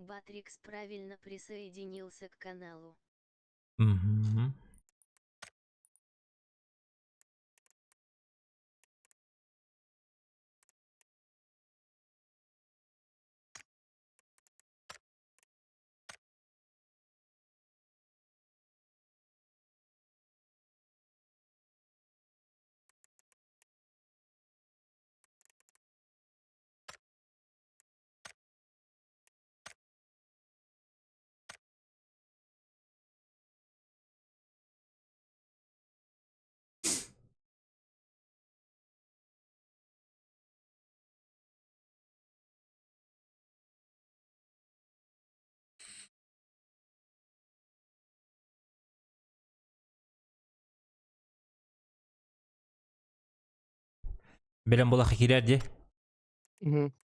Батрикс правильно присоединился к каналу. Мгм. Bilang bola ke kiri aja. Mhm.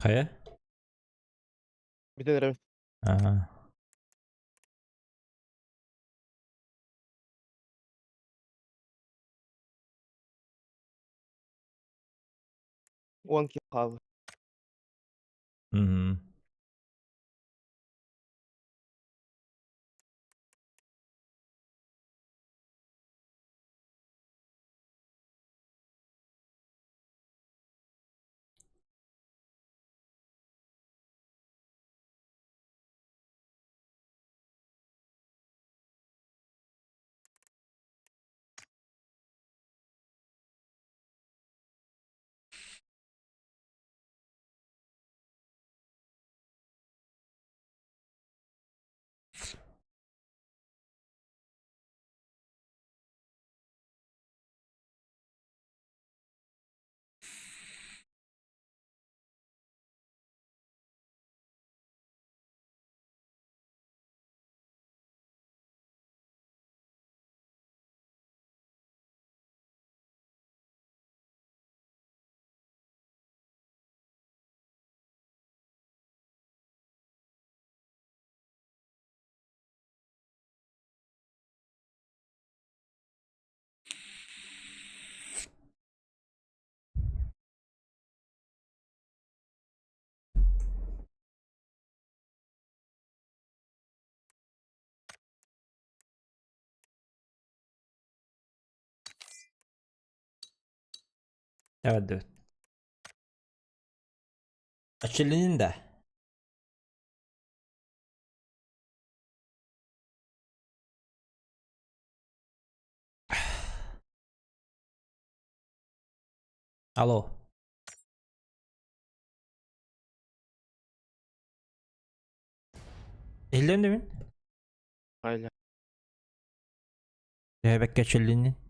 Kaya? Bir de evet. Aha. O anki kaldı. Hı hı. Evet evet. Açılının da. Alo. Ellerinde mi? Hala. Bebek açılının.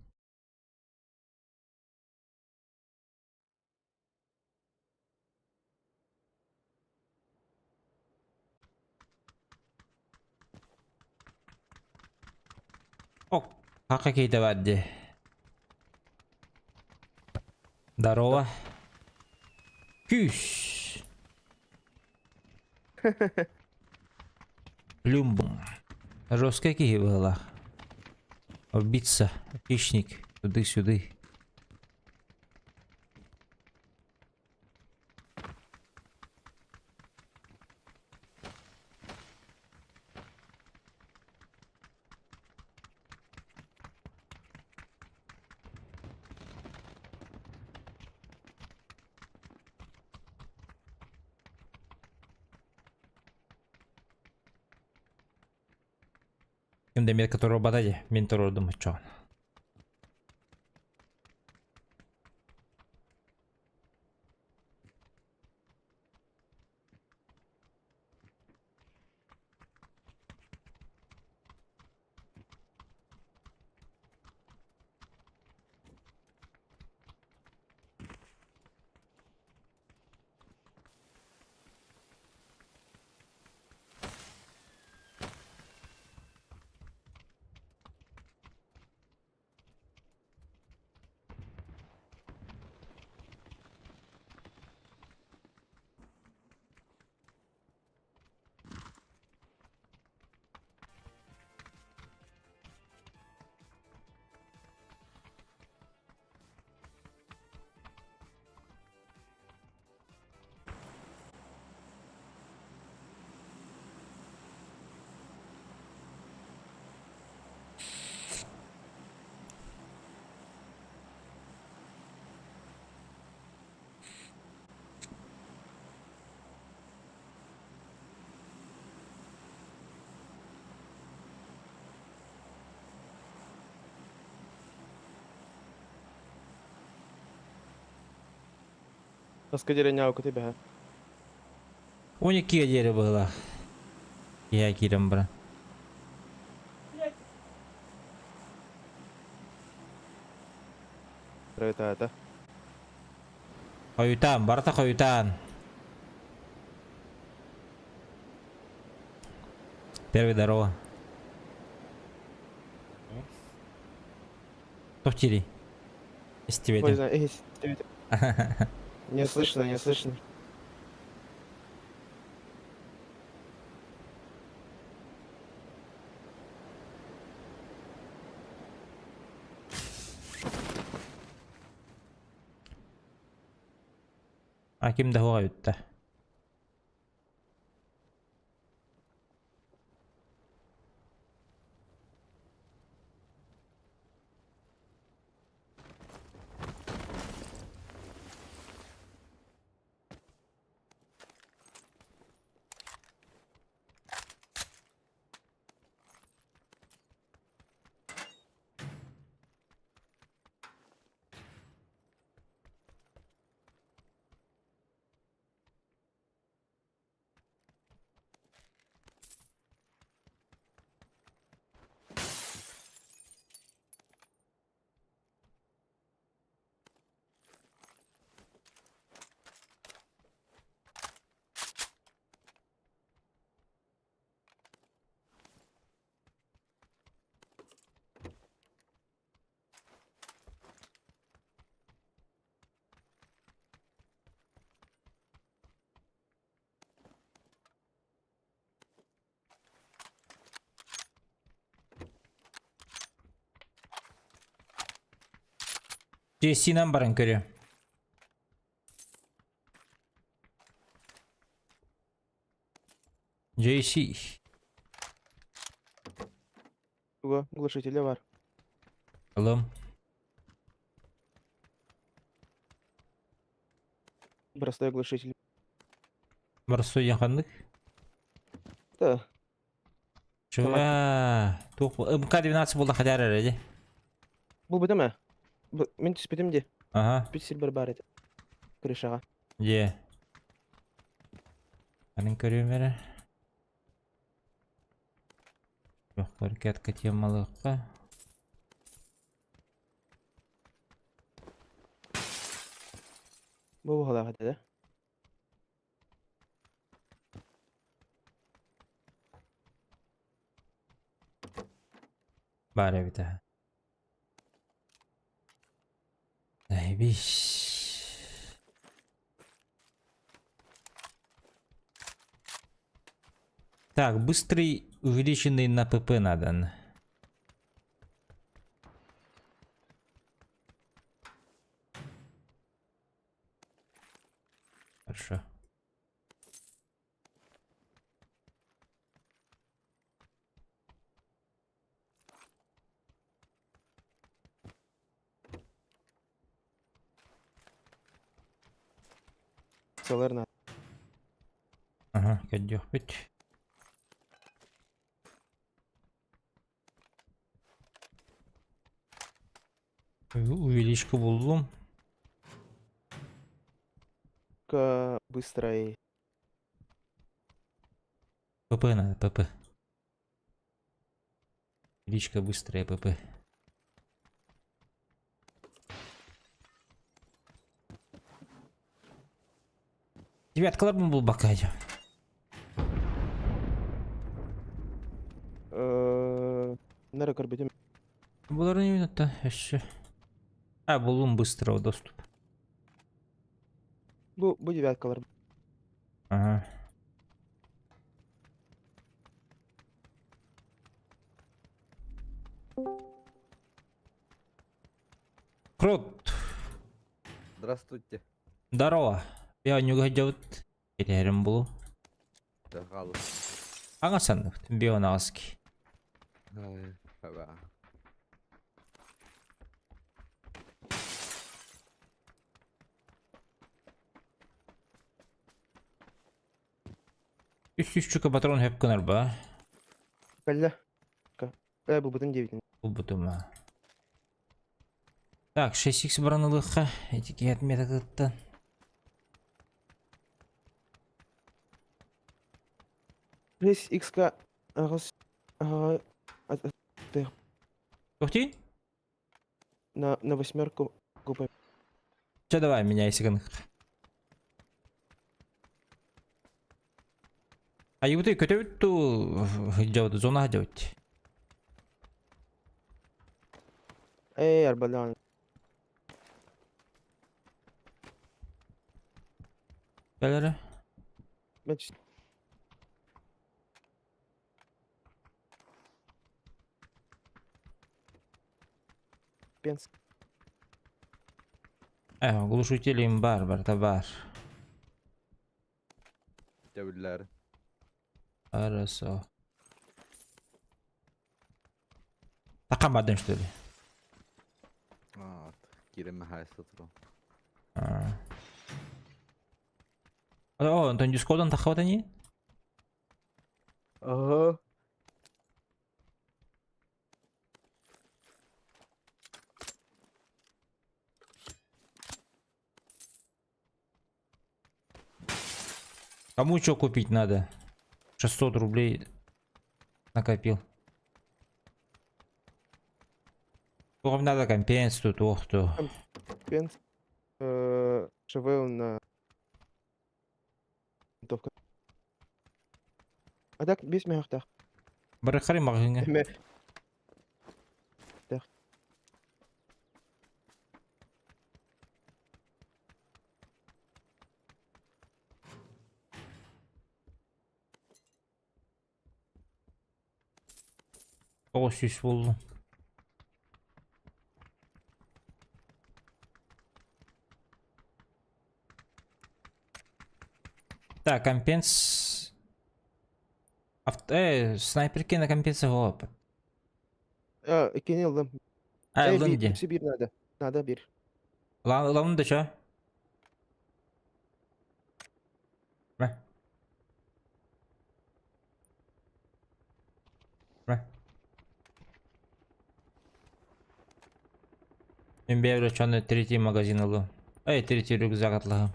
О, какие-то воды. Здорово. Кюсь. Люмбум. Жестко какие было. Убийца. Хищник. Туды-сюды. Demir который батарея. Ментор думаю, что. Наскадірення у тебе. 12 yeri было. Я кирам бра. Привітайте. Koyutan, barata koyutan. Первый здорово. Кто в тире? Если тебе Ой, это. знаю, не слышно, не слышно. Аким да хуга ютта. JC'den barın körü. JC. Ого, глушители бар. Алым. Простой глушитель. Барысу яканdık. Да. Чуга. Тух МК-12 булда кадар әрәде. Бұл бітім ә? Мен түспетім де. Ага. Түспетсел бір бар еді. Крышаға. Е. Анын көрüyorum әрі. Жоқ, көркеткі темалыққа. Бұл бұғалаға деді. Bare bir daha. Zajebiš. Так, быстрый увеличенный на ПП надо. Хорошо. Солар надо. Ага, кәддеқ бет. Увеличку buldum. Быстро и... ПП надо, ПП. Увеличка быстрая, ПП. Девяткалар mı bul bakayım? Нары көрбетім. Bunları не видно da еще. А, buldum быстрого доступ. Бұл девяткалар. Ага. Крот. Здравствуйте. Здорово. Я не угодил. Керерим булу. Дагалы. Аңа сандык. Бионаски. Ага. Üst çuka patron hep kınar ba. Кәлі. Бұл бұтын 9. Bu butuma. Так, 6x бранылыққа. Этикет методыттан. X-ка ағыз... Тухти? На 8 купай. Че, давай, меняй сиганых. А его ты көтөбүт ту зона делать. Эй, арбалан. Белері. Мен Пенс. Глушителем бар, да бар. Öbürleri. Хорошо. Takamadın что ли? Aa, gireme hay satırım. О, Антон Дискордан тақап не? Aha. Кому что купить надо? 600 рублей накопил. Сколько надо компенс тут, ох ты. Він живе на винтовка. А так, 5 мегахтах. Барахари магазине. Эме, О, süs buldum. Так, компенс... снайперки на компенсы голубь. ikini yıldım. Aldın bir, diye. birisi bir nada. Nada bir. Lan da şu. Ver. Ver. Ben bir evre şu anda третий магазин alıyorum. Третий рюкзак atlayalım.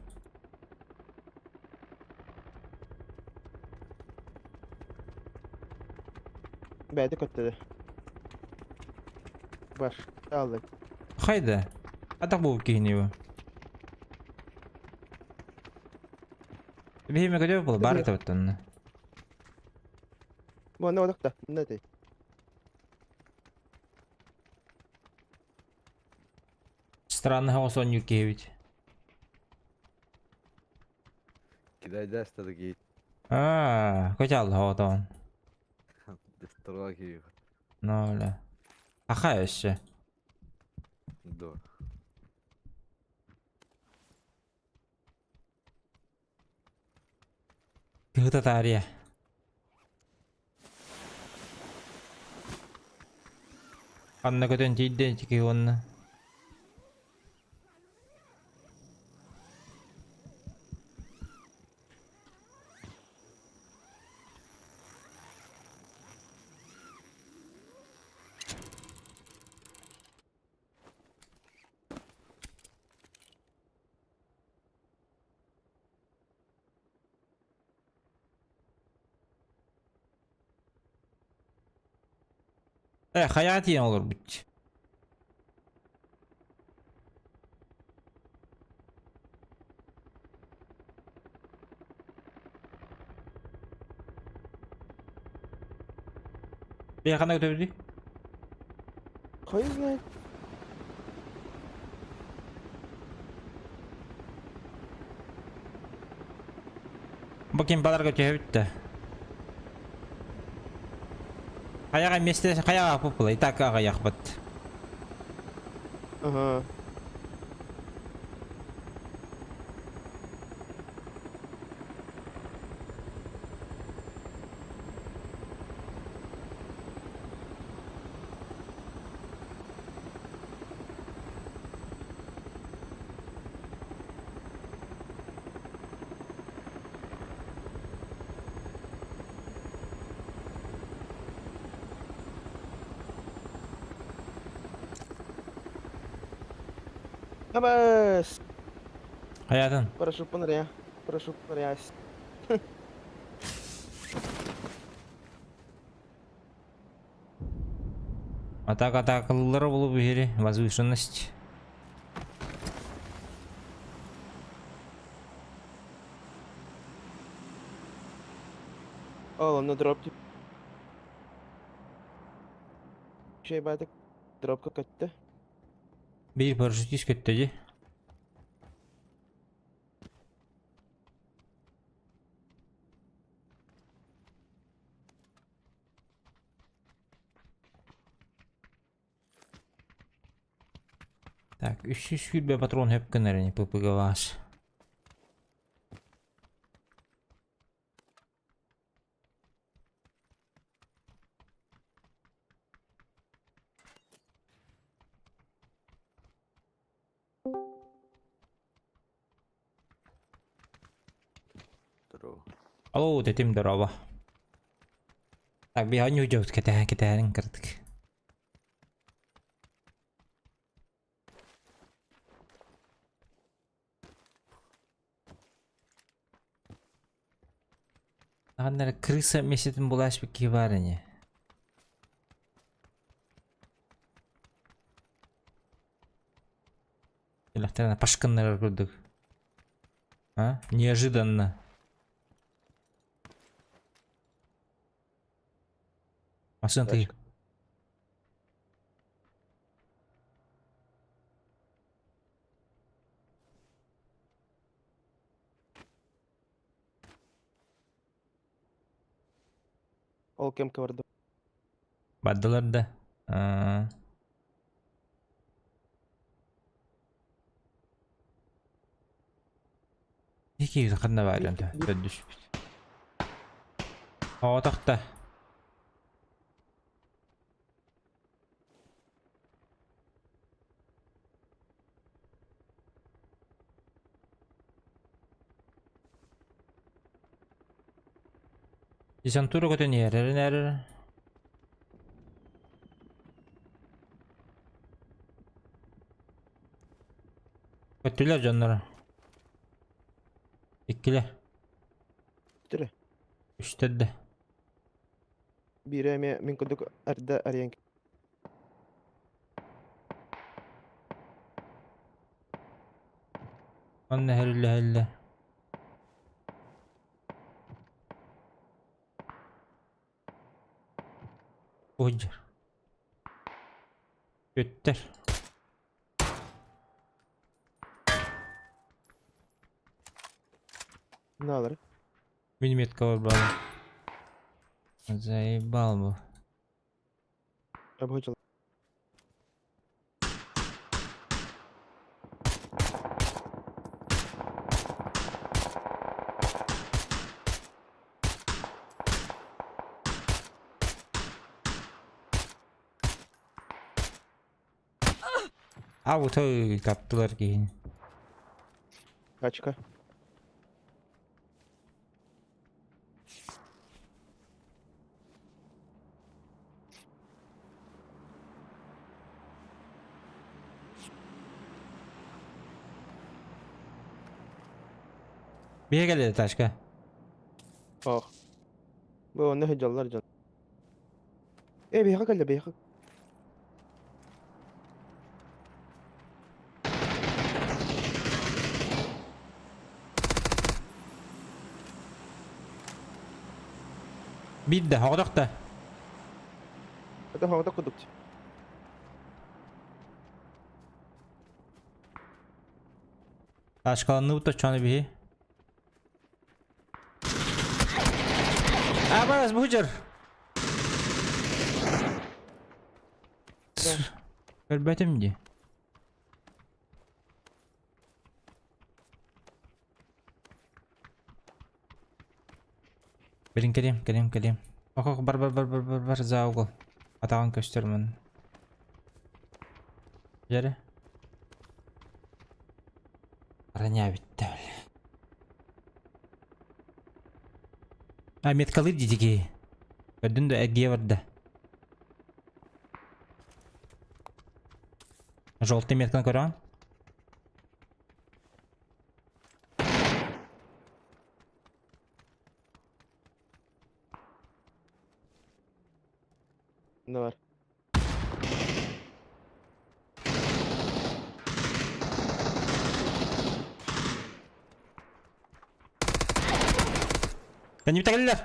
Bəydə kötdədir. Var. Aldık. Haydi. Atak bu giyiniyor. Bir yemek ödüyor bu. Bari tabii. Bu ne olduk da? Ne değil. Странный голос он Юкевич. Gideceğiz tadı git. Kaç aldı havadan? Destroy gibi. Ne öyle? Aha işte. Dur. Kıhıta tarihe. Anna kötün tilden çıkıyor onu. Hayati olur bu. Bir yakına götürdü. Hayır ne? Bakayım balar götüyor bitti. Ayağa mesle ayağa popula. İtak ayak bat. Aha. Abas. Hayatın. Paraşüt bunlar ya. Paraşüt bunlar ya. Атака акыллылары болуп жери. Возвышенность. Oğlum ne drop tip. Şey baydık. Drop kötü. Bir парашютист кетти. Так, 300 гүлбе патрон хөпкөнөр, ППГ вас. Алло, детим здорово. Так, бігай не уйдет, китаярин кырдык. Аннары крыса месетін булаш бекки бар не. Илахтарына пашканнар көрдік. А? Неожиданно. Машина ты. Тачка. Ол кемке барды. Баддылар да. Екі yüzü қанда бар енді. Дөддіш. Отақта. Десантура көтен әрі. Көттілер жанлары. Иккілер. Тире. Үштәдді. Бире мен көдік әрді әрен. Анна әрілі. Ойжар. Көттер. Ne alır? Миниметка бар балы. Заебал бұл. Yapıcı. Ау той таптылар кейін. Kaçka. Bir geldi taşka. Ah. Bu ne hıcalar can. Bir hak geldi bir hak. Bir de havadakta. Hadi havada kuduk. Taşkalanını bu da çanı bir. Abaz bu hıcar. Görbetim diye. Berin kelim. Bak bar zavgol. Atağın köştürmün. Jere. Aranya bitti öyle. Ahmet kalır diyecek. Gördün de Ege'ye vardı. Желтый метканы көрөң. Ne var? Kendim tekelliler.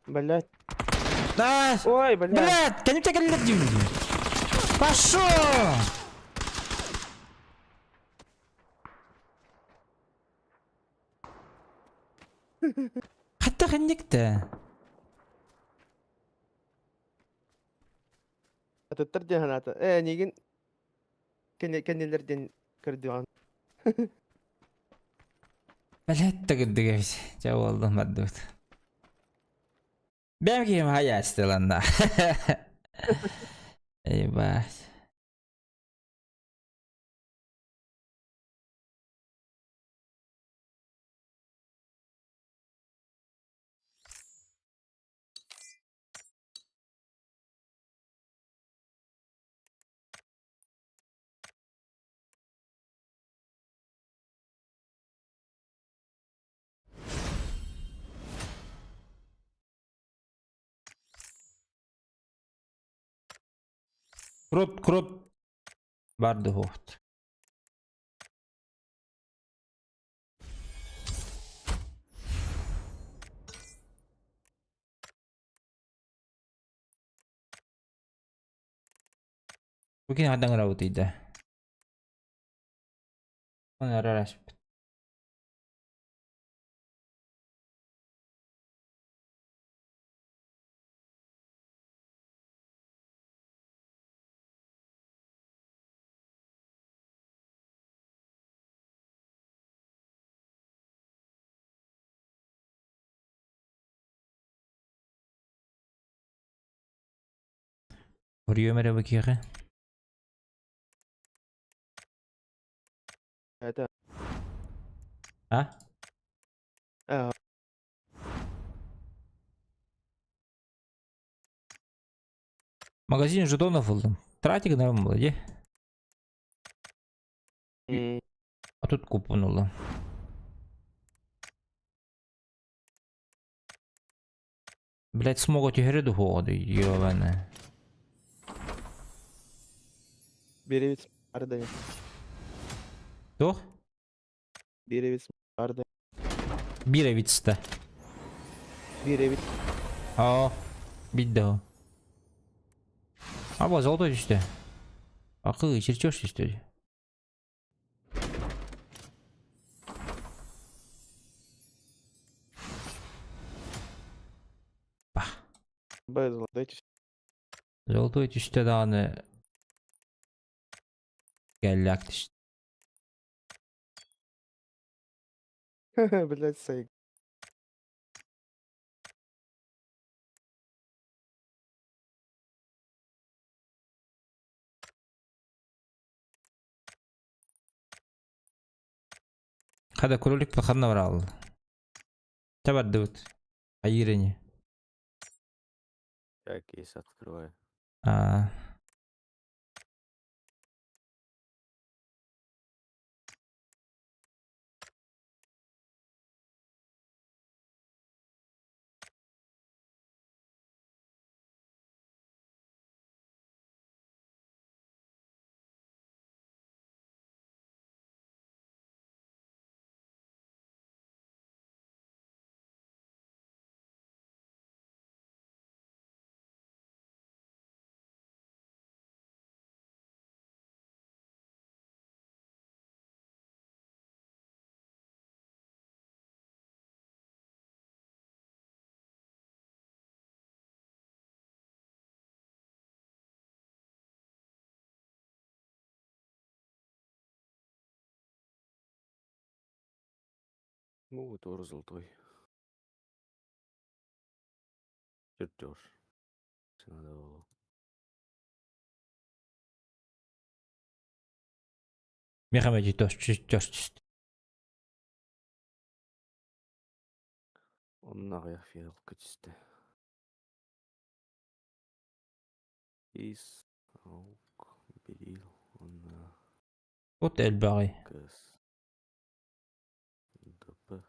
Блядь. Да! Ой, блядь. Блядь, kendim tekelliler diyorum. Пошел! Hatta kendikte. Atıttır diye hanata. Nigin kendilerden kırdı an. Блядь, так дгээс. Жавуулсан мадууд. Бэмгийн хаяа стелана. Ебать. Крот барды хоғыт. Bugün adang rawat ida. Ona rarash. Vuruyor merhaba bakıyor. هذا Ha? اه Магазин жетонов buldum. Тратик норм было, مم. А тут купон было. Блять, смогу тигры доходу, ёбаная. بيري بسم أردا Кто? بيري بسم أردا Бировиц-то. بيري بسم Aa, bitti o. Ama zolda işte. Akıl içirçiyor işte. Bah. بيض دايتش Zolda işte daha ne geldi işte. بالله السيق Kada kurulik pakarna var aldı. Tabar dıvıt. Hayırını. Я кейс открываю. Aa. Ну, вот тоже золотой. Чертеж. Надо было. Мехамеди тост. Он нахуй фиал качестве. Из аук берил он Вот الباقي. кэс. ДП.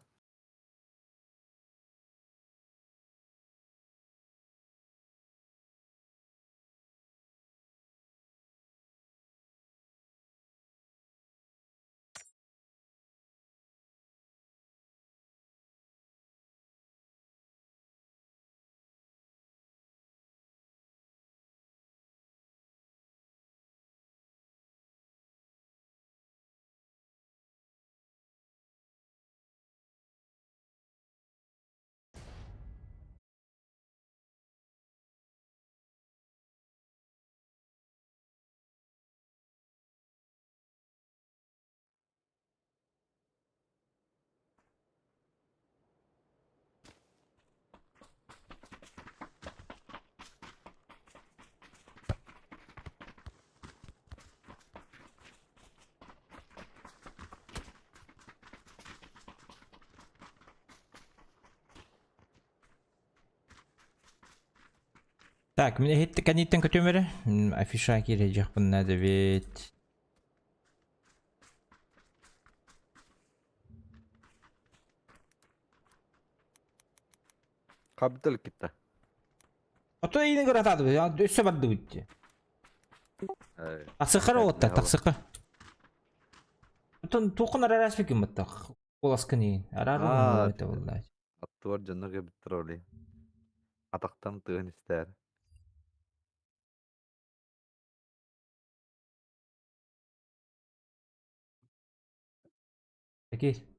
Так, мне хит kan itten kötümere. Afişa girecek bunlar da bit. Капитал кита. Ото yine kadar atadı ya. Üsse battı bitti. Taksıkı robotta taksıkı. Tutun tukun araras bikin batak. Kulaskını. Ararım Aa, öte vallahi. attı var canına gebittir öyle. Ataktan tığın ister. Peki.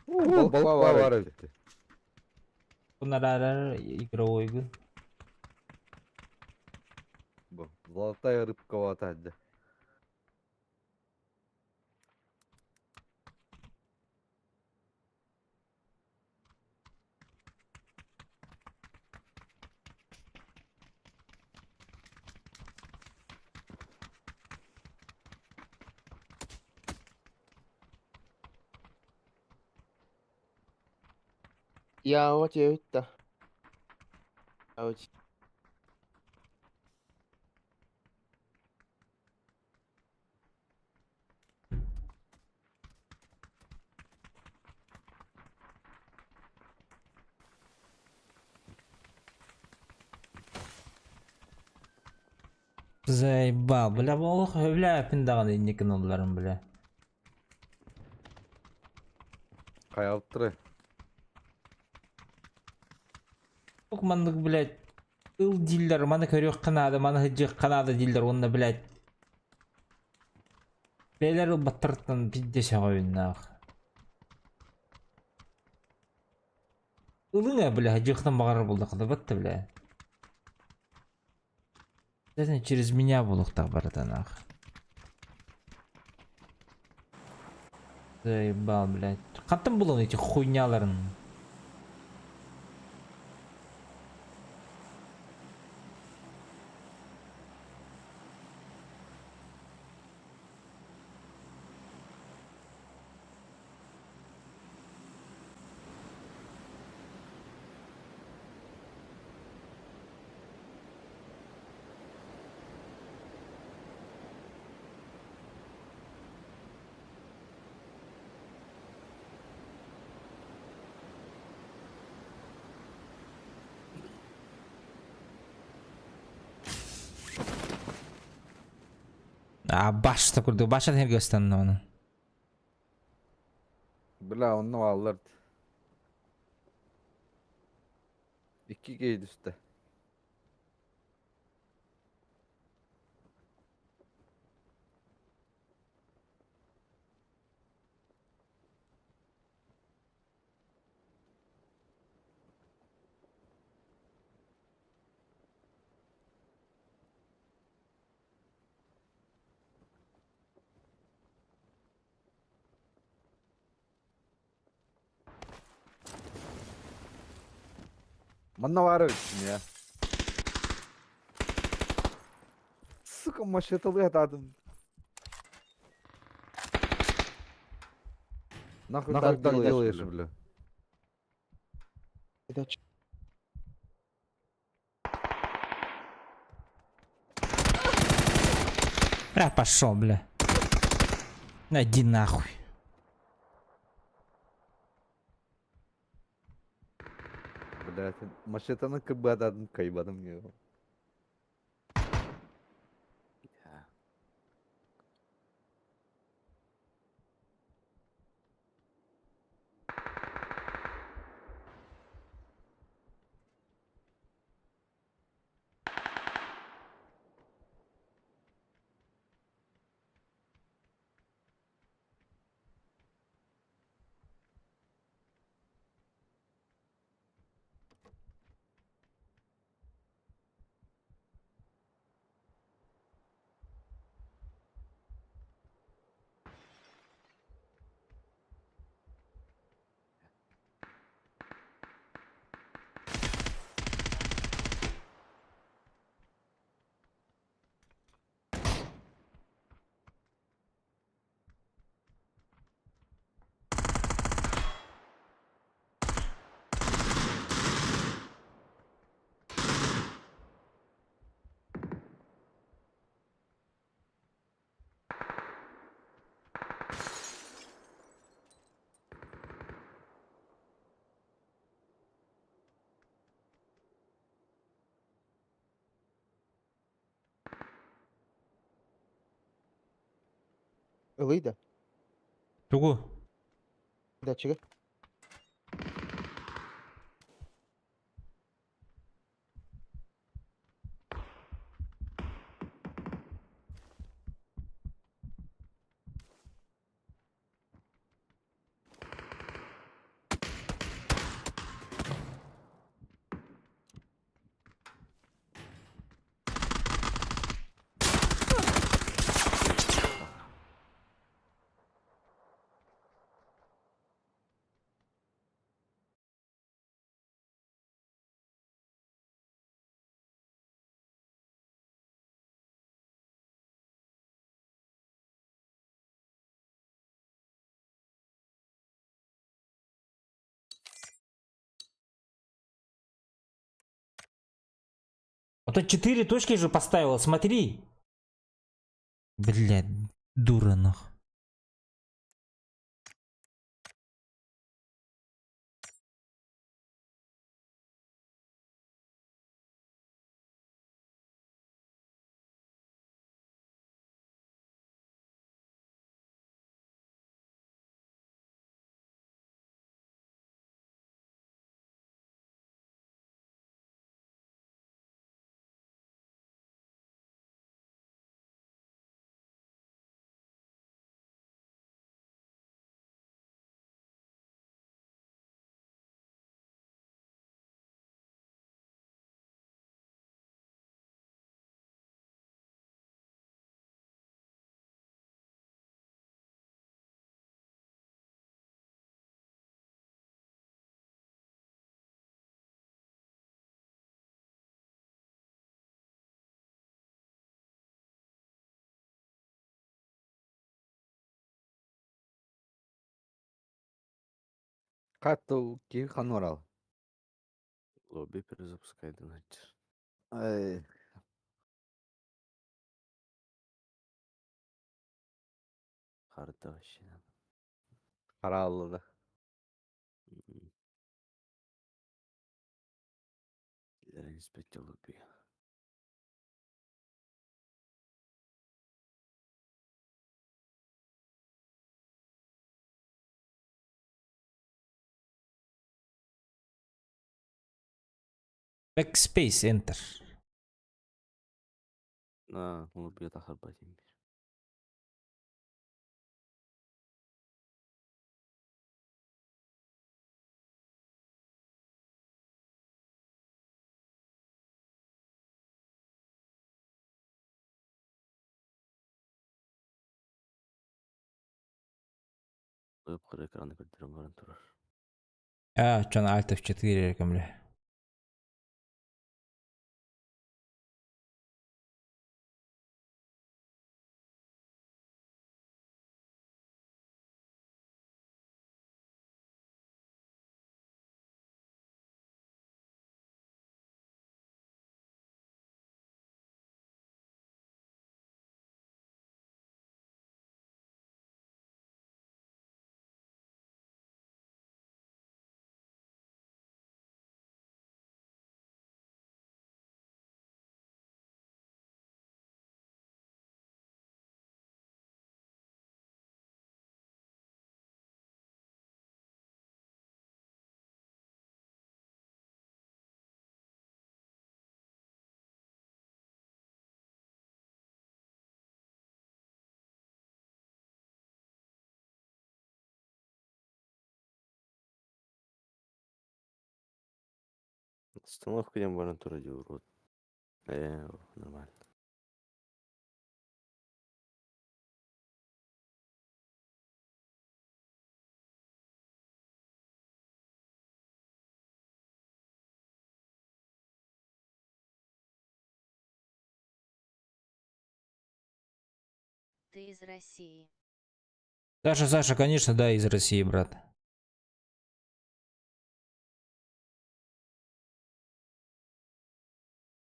Balık var etti. Bunlar arar игровой gün. Bu. Zolotaya rыбка ватады. Ya what you da. Ouch. Zaybal. Bile bu öyle yapındağın innikin onların bile. Kayalıttırı. Çok mandık bile. Il diller mana körüyor kanadı mana hıcık kanadı diller onunla bile. Beyler batırttan pidde şağıyınnak. Ilına bile hıcıktan bağır bulduk da battı bile. Zaten через меня bulduk da baratanaq. Zaybal bile. Katın bulun içi хуйняларын. Başta kurdu. Başta her gösterdi onu. Bila onu alırdı. 2 geydi üstte. Манна var ya. Сука, машеталы атадым. Нахуй так делаешь, бля. Это ч- Бля, пошел, бля. Иди нахуй. Блядь, машетаны кыбы атадым, кайбадым я. Ja. ылый да. Тугу. Датчиги. А то 4 точки же поставил, смотри. Блядь, дура нахуй. Катты ки ханорал. Лобби перезапускай донатер. Ай, Харда вообще надо. хараллы да. Мгм. Респект лобби. Backspace enter. На лобби это харбатим. Веб экраны көтерем баран турар. А, что на Alt F4 бля. Остановка бана тура деп урод. Нормально. Ты из России. Саша, конечно, да, из России, брат.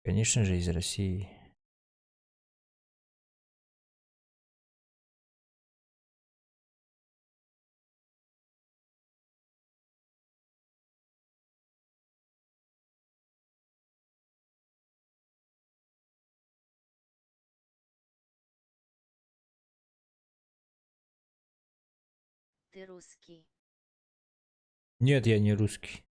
Конечно же, из России. Ты русский. Нет, я не русский.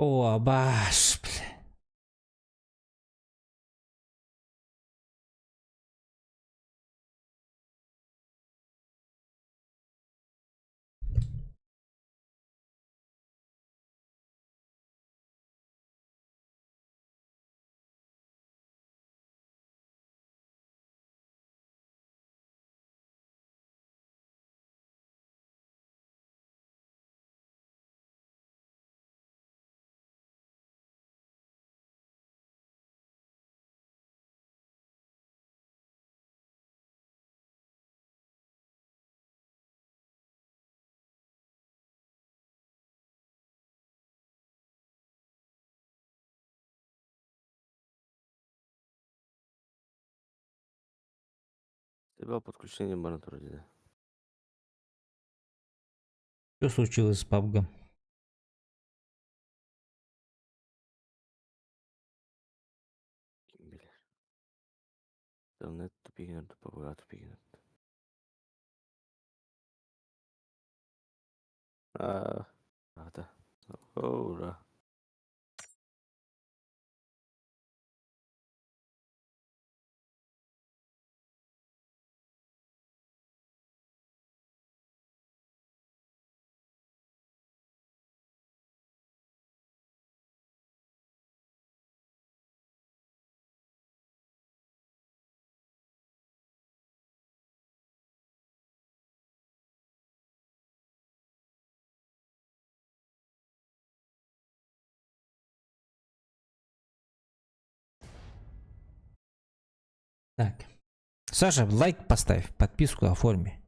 О, Абаш, бля. Тебя подключение бана тура dedi. Что случилось с PUBG? Kim bilir. İnternet tüpegini tüpegini tüpegini. Hadi. Ora. Так. Саша, лайк поставь, подписку оформи.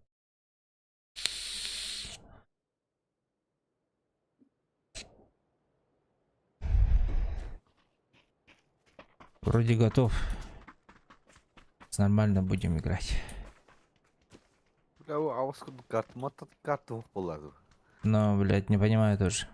Вроде готов. Нормально будем играть. Бля, ауысқы карты мата карты болып болады. Но, блядь, не понимаю тоже.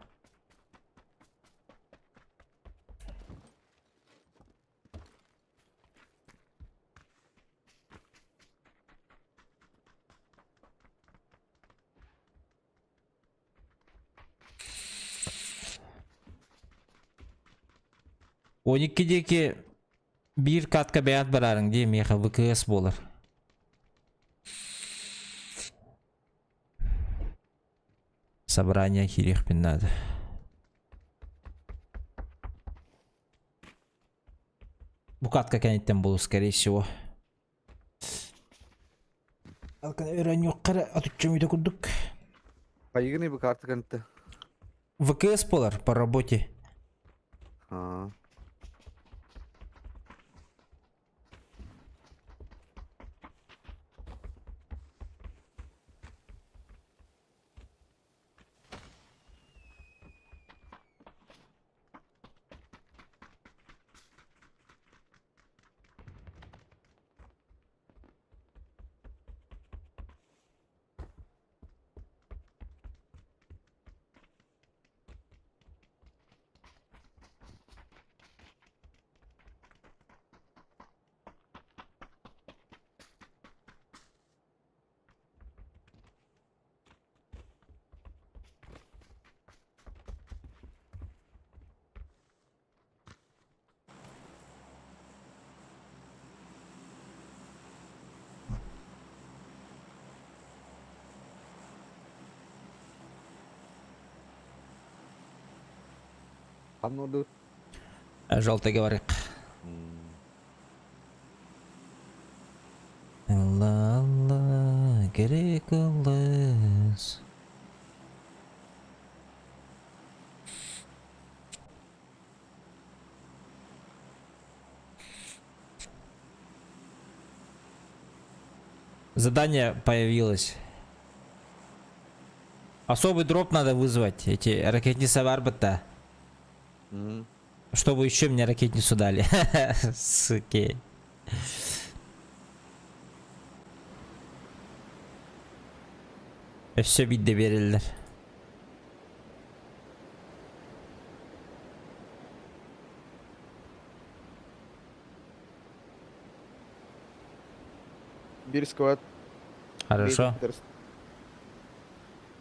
Он ikki bir katga bayat bararing diye meha VKS bo'lar. Собрание хирих надо. Bu katka kentten болу, скорее всего. Alkan öğren yok kara atacağım bir de kurduk. Қайгыны бұл карты кәнтті. ВКС болар по работе. Каноду. Желтыга барык. Алла, Алла, керек олыз. Задание появилось. Особый дроп надо вызвать. Эти ракетницы Варбата. Чтобы еще мне ракетницу дали. Суки. Все бидde verirler. Bir squad. Хорошо.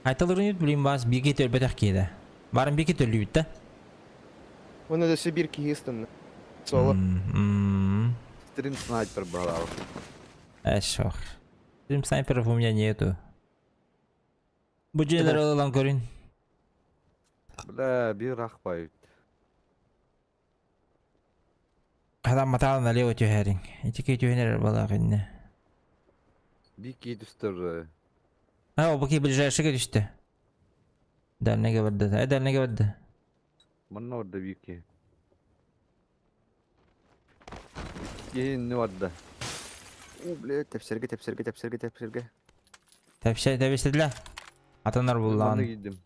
Айталырын ет білейін бас. Bir kez ölbetek kiydi. Barın bir kez ölü bitti. Вони до Сибірки гістон. Соло. Стрим снайпер брал. Эшох. Стрим снайперов у меня нету. Буджелер olan көрін. Бля, bir рахпай. Адам маталы налево тюхерин. Этики тюхенер балағынны. Bir key düştür. А, о, баки ближайший düştü. Дальнеге барды. Дальнеге барды. Bana orada bir key. Ne vardı? Bля, tepsirge. Тәпештеділі. Атанар Ben de бұллаған. gittim.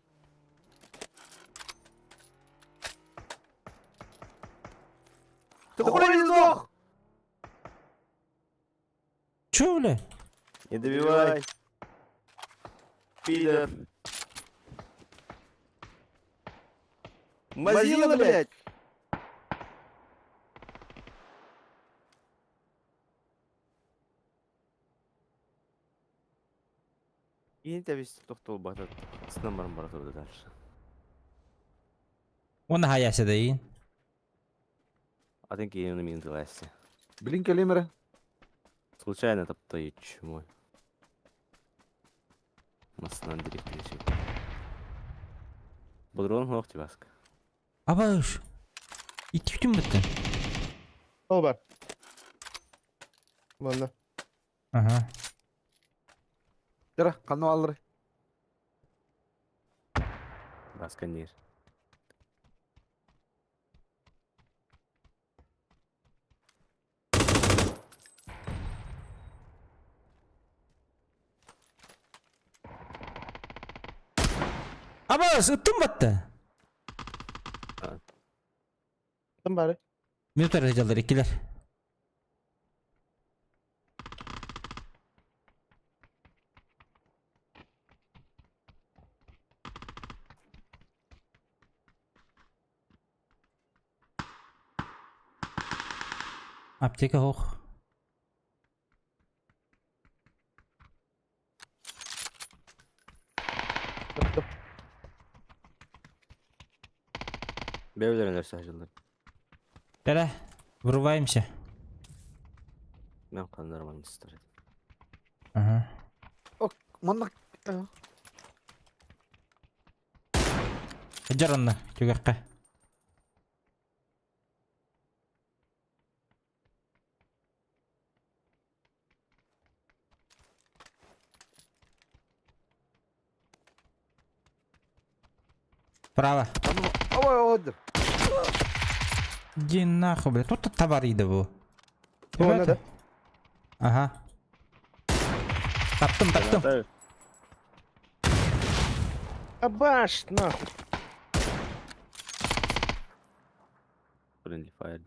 Чё, бля? Не добивай. Пидор. Мазила, блядь. Yeni de biz doktor batı. Sınavlarım var orada ders. Оны хаясы да иін. Один кейн на минус 200. Блин, калимера. Случайно топтаю чумой. Масынан директ geçiyor. Bu drone hoş bask. Абаш. İki bütün bitti. Sol бар. Банда. Ага. Тера, кану алыр. Baska nir. Абаш, ıttım battı. Там бары. Minut arayacaklar ikiler. Apteka hoch. Tıktım. Bevlerin örsajılır. Bela, vuruvayımsa. Ben kanlarım istedim. Aha. Mandak. Hajar onu, tügekka. Право. Ой, оdur. Иди нахуй, блядь. Тут товариды bu. Ona da. Aha. Taktım. Абаш, нахуй. Friendly fire.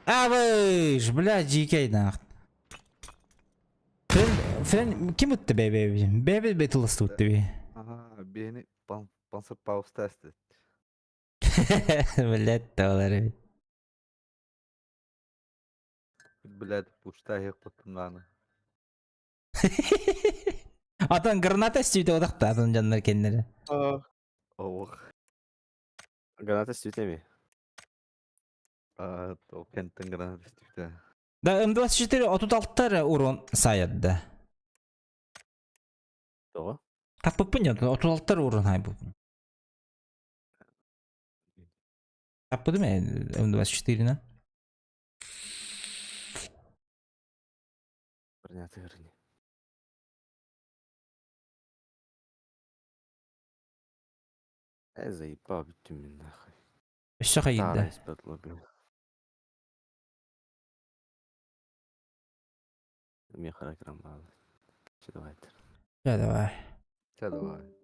Абыш, блядь, дикей нахуй. Френ, kim uttu bebeğim? Bebe Battles'ta uttu bir. Aha, beni Panzer Paus test et. Блядь, товары. Блядь, пуштай их потом. Atan granata isteydi odakta atan canları kendileri. Aa, Oh. Granata sütemi. То kentin granat istiyor. Da M24 36 urun sayıdı. Doğru. Как бы понятно, 36 урон хай bu. Tapmadı mı? Onda bas 4'ünен. Принятый верни. Заебал ты меня нахуй. Эшсе Старый кайында. испытал, блин. Мне характером мало. Че давайте. Ya давай. Все, давай.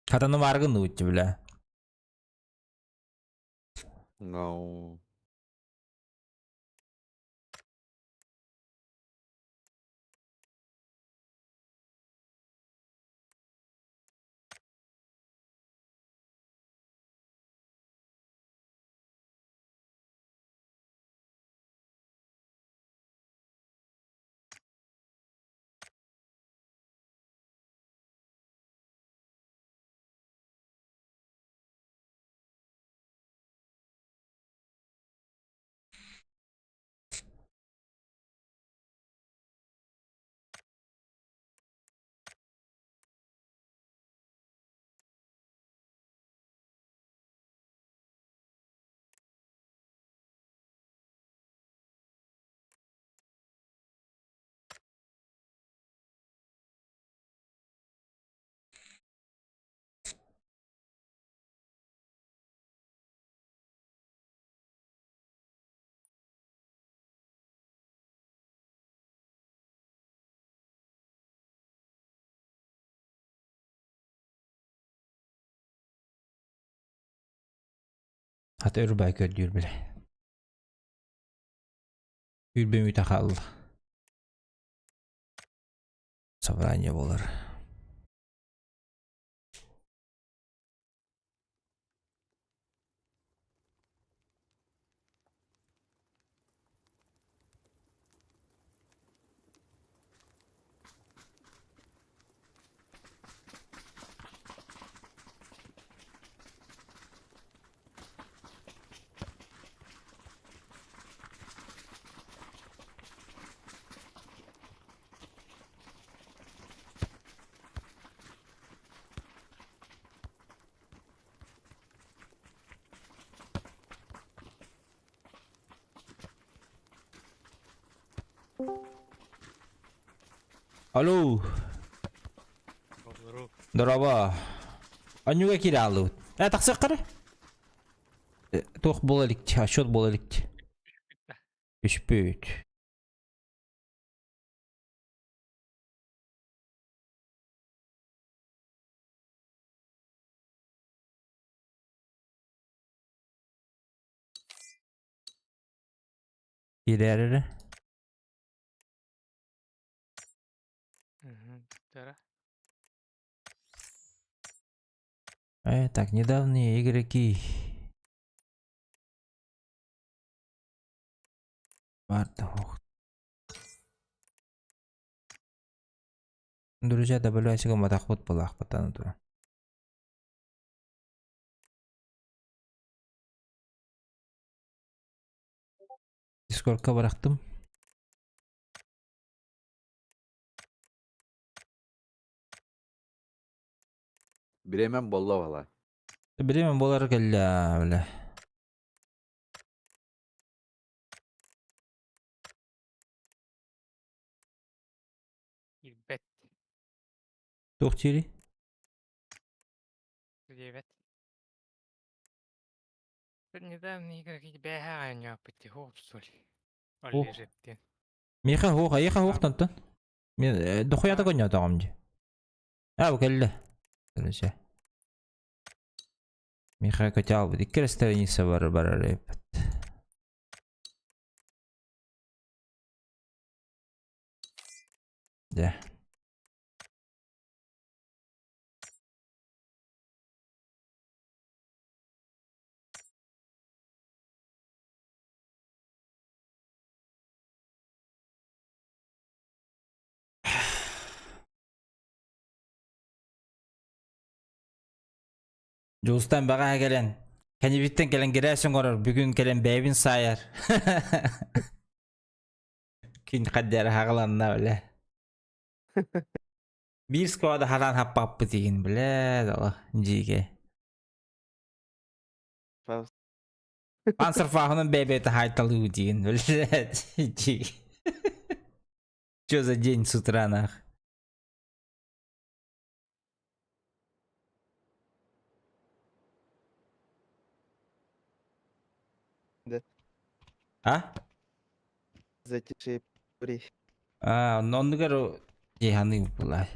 Катаны маргын үтчү биле. Ну, Hata örбай көрдүр биле. Үрбөмү такал. Собрание болар. Алло. Дорога. Анюга киралуу. Таксак кара. Тох болалык, ашот болалык. Үшпөт. Кирәре. Так, недавние игроки. Бардық. Друзья, добавляйся к матахот полах потану тура. Дискордқа барақтым. bilemem bolla valla. Білемін болар келі біле. İlbet. Тоқтері. Привет. Тут недавно игра какие-то бегания потихоньку, что ли. Ух. Олли жептен. Миха хух, аяха хух тантан. Мен дохуята коня тагамди. А, букелле. Тересе. Миха котял бу диккер страница бар реп. Да. Justan baga gelen. Kani bitten gelen giresin orar. Bugün gelen bebin sayar. Gün kadar hağlanna öyle. Bir squad halan happapı digin bile dala jige. Faust. Panzer Fahunun бебеті айтылу digin bile jige. Чё за день с утра нах? Да. А? Затиши. При. А, онны гару жиханы булай.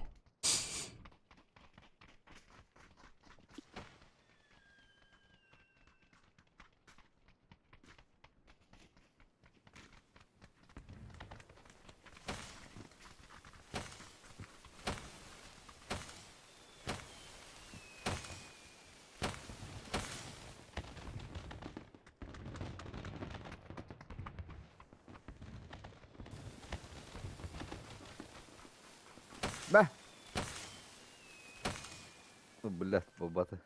Бә! Ну, блядь, бабаты.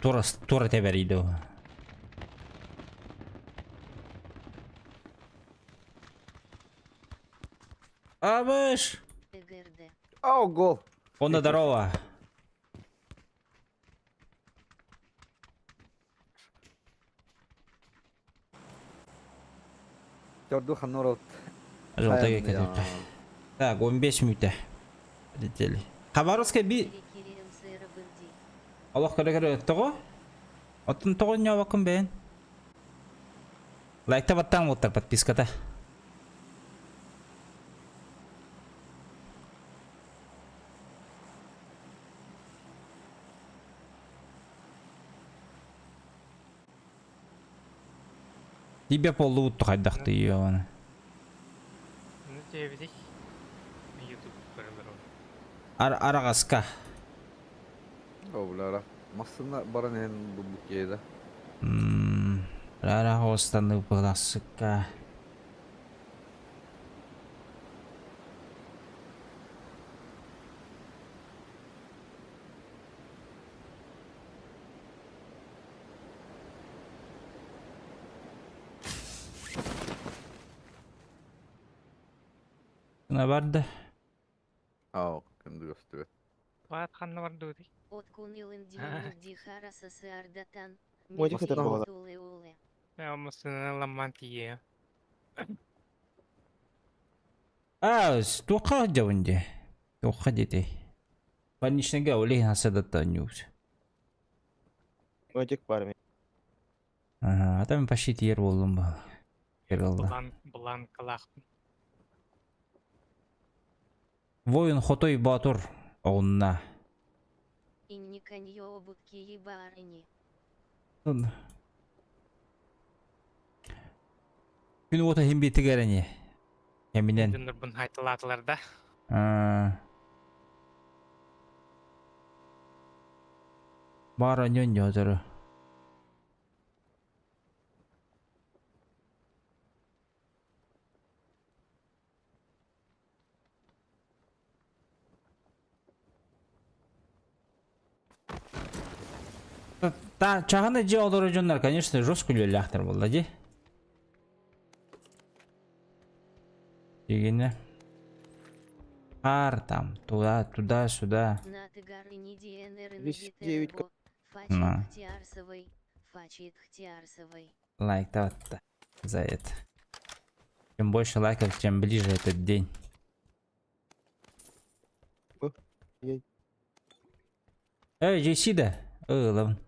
Тура теберiydi o. Абыш! ЭГРД. Ау, гол! Onda здорово. Gördü Hanurot. Желтая кетип. Так, 15 минутта. Летели. Хабаровская би Кирикирием сэрабэнди. Аллах көрө того. Отын того не вакын бен. Лайкта баттан оттар подписката. Тебе полу утты хайдақты ебаны. Ну, тебе видишь? YouTube көрілер ол. Арағаска. Ау, бляра. Масына баран ен бұлбұк ейді. Араға останды бұласыққа. Ne vardı? Ау, кімді көстігі. Туат қанны бар дуды. Откун илын диван дихара сасардатан. Ой, дихатар болар. Уле. Я мұсына ламан тие. Туқа жауынде. Туқа деді. Больничныйға олей насадатта нюз. Ödek var mı? Адам почти тиер болдым ба. Кералда. Бұлан қылақпын. Воин хотой батур оғынна. Инни каньё обутки ебарыни. Күн ота хембе тігеріне. Емінен. Дүндір бұн айтылатыларда. Бара нен ядыры. Та чағаны же олар жондар, конечно, жестко лөләқтір болды, де. Дегені. Қар там, туда, сюда. На тыгары не ДНР и 209 Бо. Фачит На. Хтиарсовой. Фачит Хтиарсовой. Лайк вот за это. Чем больше лайков, тем ближе этот день. Ей. Эй, Джейсида. Ладно.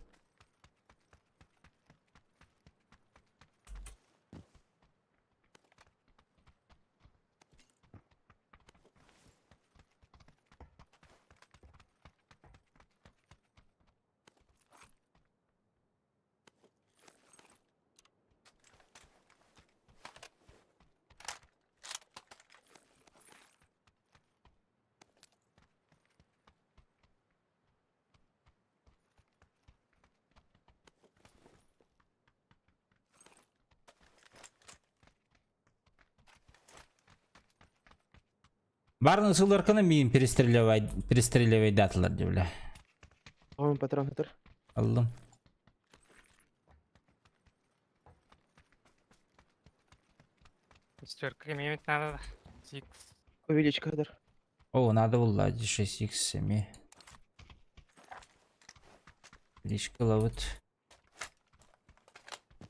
Барын ысылырканы мен перестреливай датылар дебілі. Ағамын патрон хатыр. Алдым. Четверка имеет надо. Сикс. Увеличка хатыр. О, надо было 6х семи. Лишка ловит.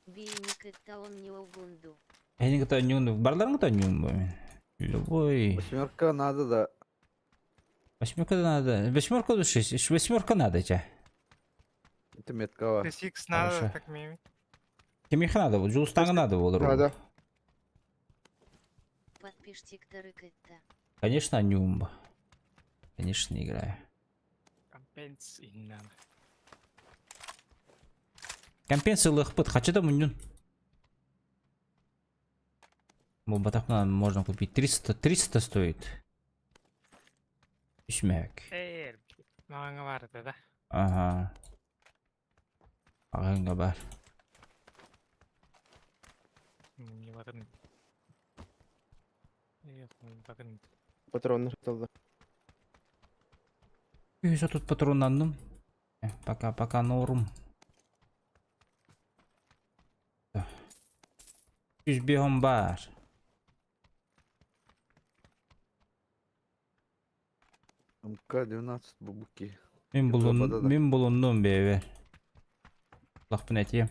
Бейник это он не угунду. Әйін күті нюнду. Барларын күті нюнду. Любой. 8 надо да. 8 надо. 8 6. 8 надо тебя. Это метка бар. Сикс надо, Хорошо. так имеет. Кем их надо? Джулстanga надо было. Надо. Подпишите ктарык это. Конечно, нюмба. Конечно, играю. Компенс надо. Компенсия лыхпыт. Хочу там нюн. Батахна можно купить. 300 стоит. Ишмяк. Маңа барды да. Ага. Ағайынға бар. Не батын. Батын. Патронны хатылды. Үйсі тут патронландым. Пока норм. 100 бар. МК-12 бубуки. Мен бұлындым бейбе. Лақпын әтем.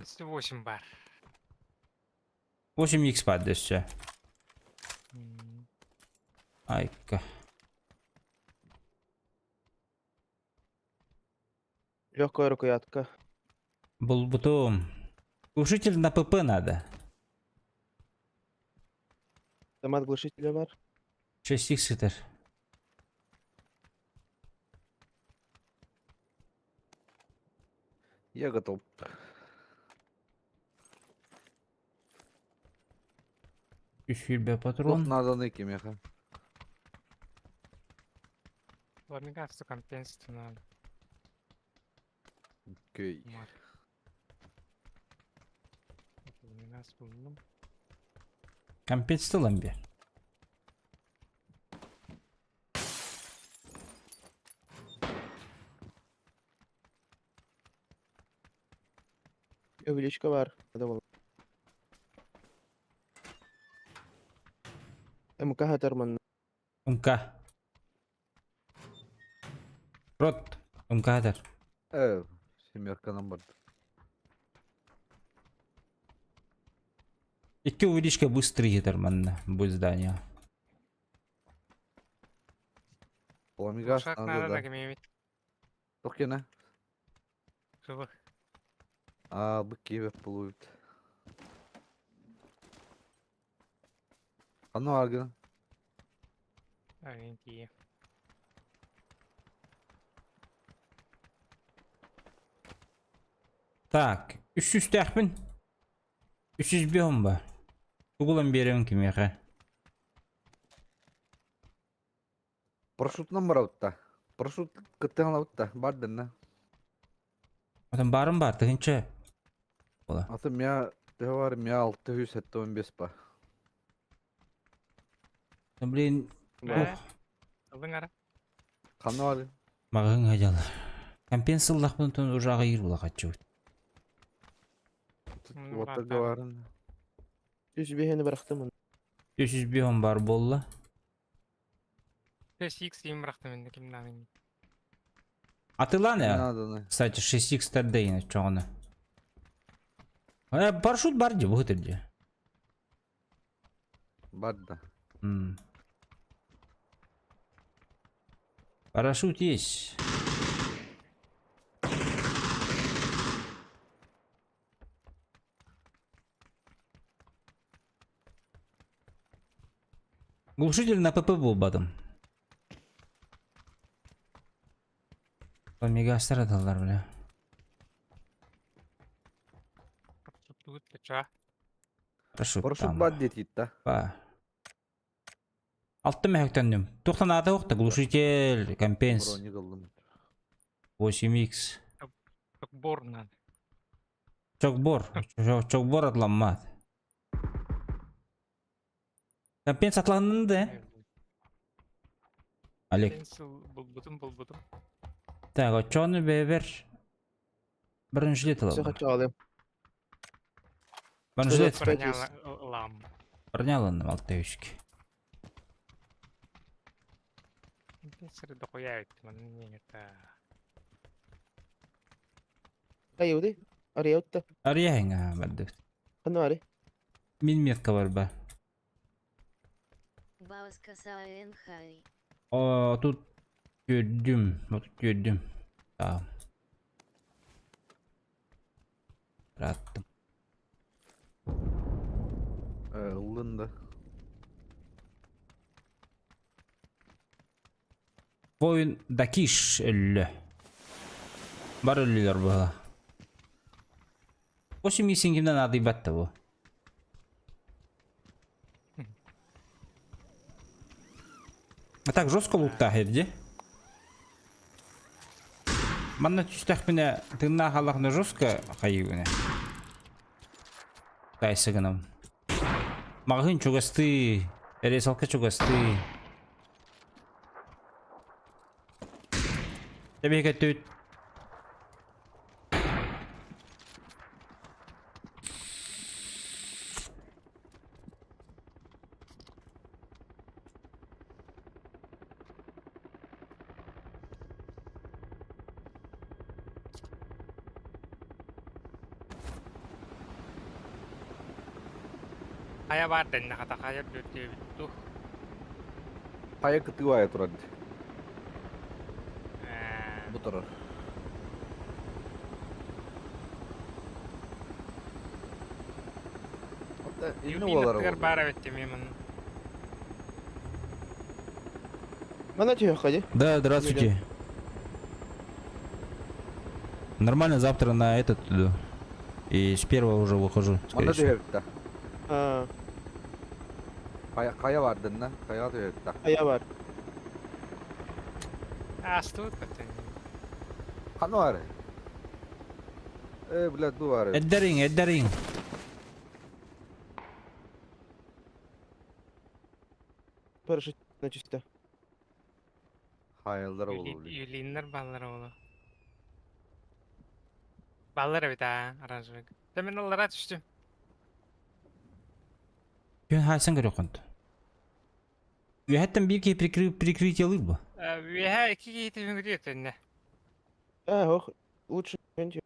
8 бар. 8х бар дөсі. Айка. Легкая рукоятка. Бұл бұтым. Глушитель на ПП надо. Автомат глушителя бар. 6х сытыр. Я готов. Үшілбе Лох патрон. надо найти меха. Ладно, кажется, компенс надо. Окей. Мар. Это не нас buldum. Компенсті lan bir. Увеличка бар. Надо было. МК хатырмын. Умка. Рот. Умкадыр. 7 бар. 2 увеличка быстрый етер манна. Бұл здания. Ламигаш Шаг надо надо, да. так имеет. Токена. Живых. А, быки выплывают. А ну аргина. Оленькие. Так. 300 тәхпін. 300 беғым ба. Уғылын берем кемеға. Парашютнан бар аутта. Парашют кыттыган аутта. Бар дэнна. Атым барым бар, тығынша. Ола. Аты мя тывар мя 615 ба. Блин. Да. Алдың ара. Қаны бар. Мағын ғажалы. Компенсаллах бунтун ужага ирула качу. Ота бата. гаварын. Düz bir heni bıraktım. 300 бихон бар болла. 6x юм бырахты менде кимнан. Атыла не? Наданы. Кстати, 6x тардейн чоғыны. Парашют бар де, бұғы түрде. Бадда. Парашют есть. Глушитель на ПП был бадым. Мега страдалар, бля. Тут леча. Парашют Парашют там. бад детит да. Ба. Алты мәхектендім. Тоқтан аты оқты, глушитель, компенс, Брони кылдым. 8x. Так бор надо. Чокбор атламмат. Компенс атланды. Олег. Пенсил булбутум. Так, очоны бебер. Бірінші лет Size алам. kaçı alayım. Бірінші лет Спасибо. Парняла лам. бірняланным алты үшкі. Пенсил да кояйт мен не это. Ayı öde. Araya ötte. Арияңа бәдді. Kanı var. Мен метка бар ба. Бауска Саэн Хари. О, тут gördüm. Тут gördüm. Tamam. Rahattım. Ылынды. Oyundaki iş ölü. Бар ölüler bu. O şimdi kimden adı battı bu. А так жестко луттахерди. Манна түстәк менә тынна халакны жестко хайыгыны. Кайсыгыным. Магын чугасты, ресалка чугасты. Тебе кетүт. Ая бар денне хата кая дөтө битту. Кая кытыбай турат. Бу турар. Инне болар. Юбинер бара бетте мен. Bana tüy hadi. Да, здравствуйте. Нормально, завтра на этот иду. И с первого уже выхожу. скорее Мана всего. түйөктө. Ha, Кая бардын да? Кая түйөктө. aya var. Астут бетте. Каны бар? Блядь, бу бар. Эддерин. Paraşüt na çüste. Хайылдар болу. Юлиннер баллары болу. Баллары бит аранжбек. Темен аллара түштүм. Gün halsen göre kontu. Ve hatta bir kez прикрытие alır bu. Веха iki кейти үңгүдү тенне. Ha, hoş. Lучше önce.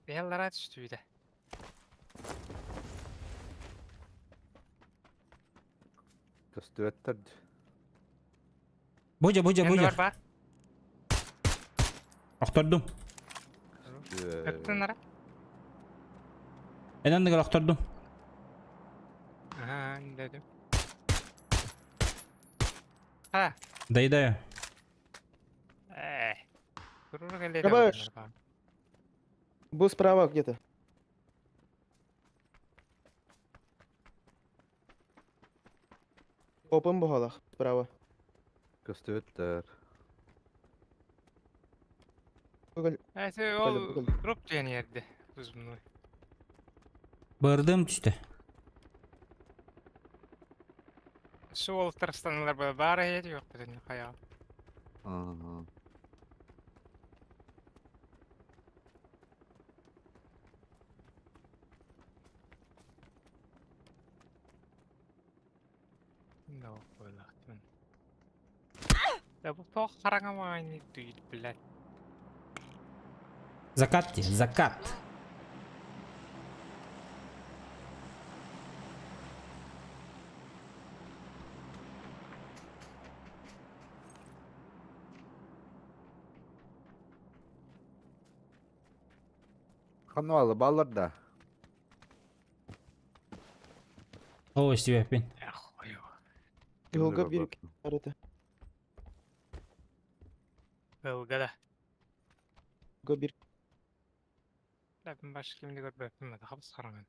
Вехаллара түштү биде. Төстүөттөр. Boca. Бар бар. Aktardum. Өттүнара. Enen de aktardum. Ага, индедим. Ha, Дайдая. Курур гэлээ. Давай. Был справа где-то. Open bu halak. Sправа. Төстүөттөр. Google. Ол Бүкіл. дроп деген жерде. Өзүмнү. Bırdım düştü. Сол Тарстанлар бар эди жок деген кая. Ага. No, ойлақтымын. Да бұл тоқ қараңамайны дүйді біләт. Закат те, закат. Kanvalı ballar da. О, isteyapın. Ой, Yolga bir arada. ылғада. Yolga bir Ләбін башы кемді көрбәппін мәді қабыз қараңын.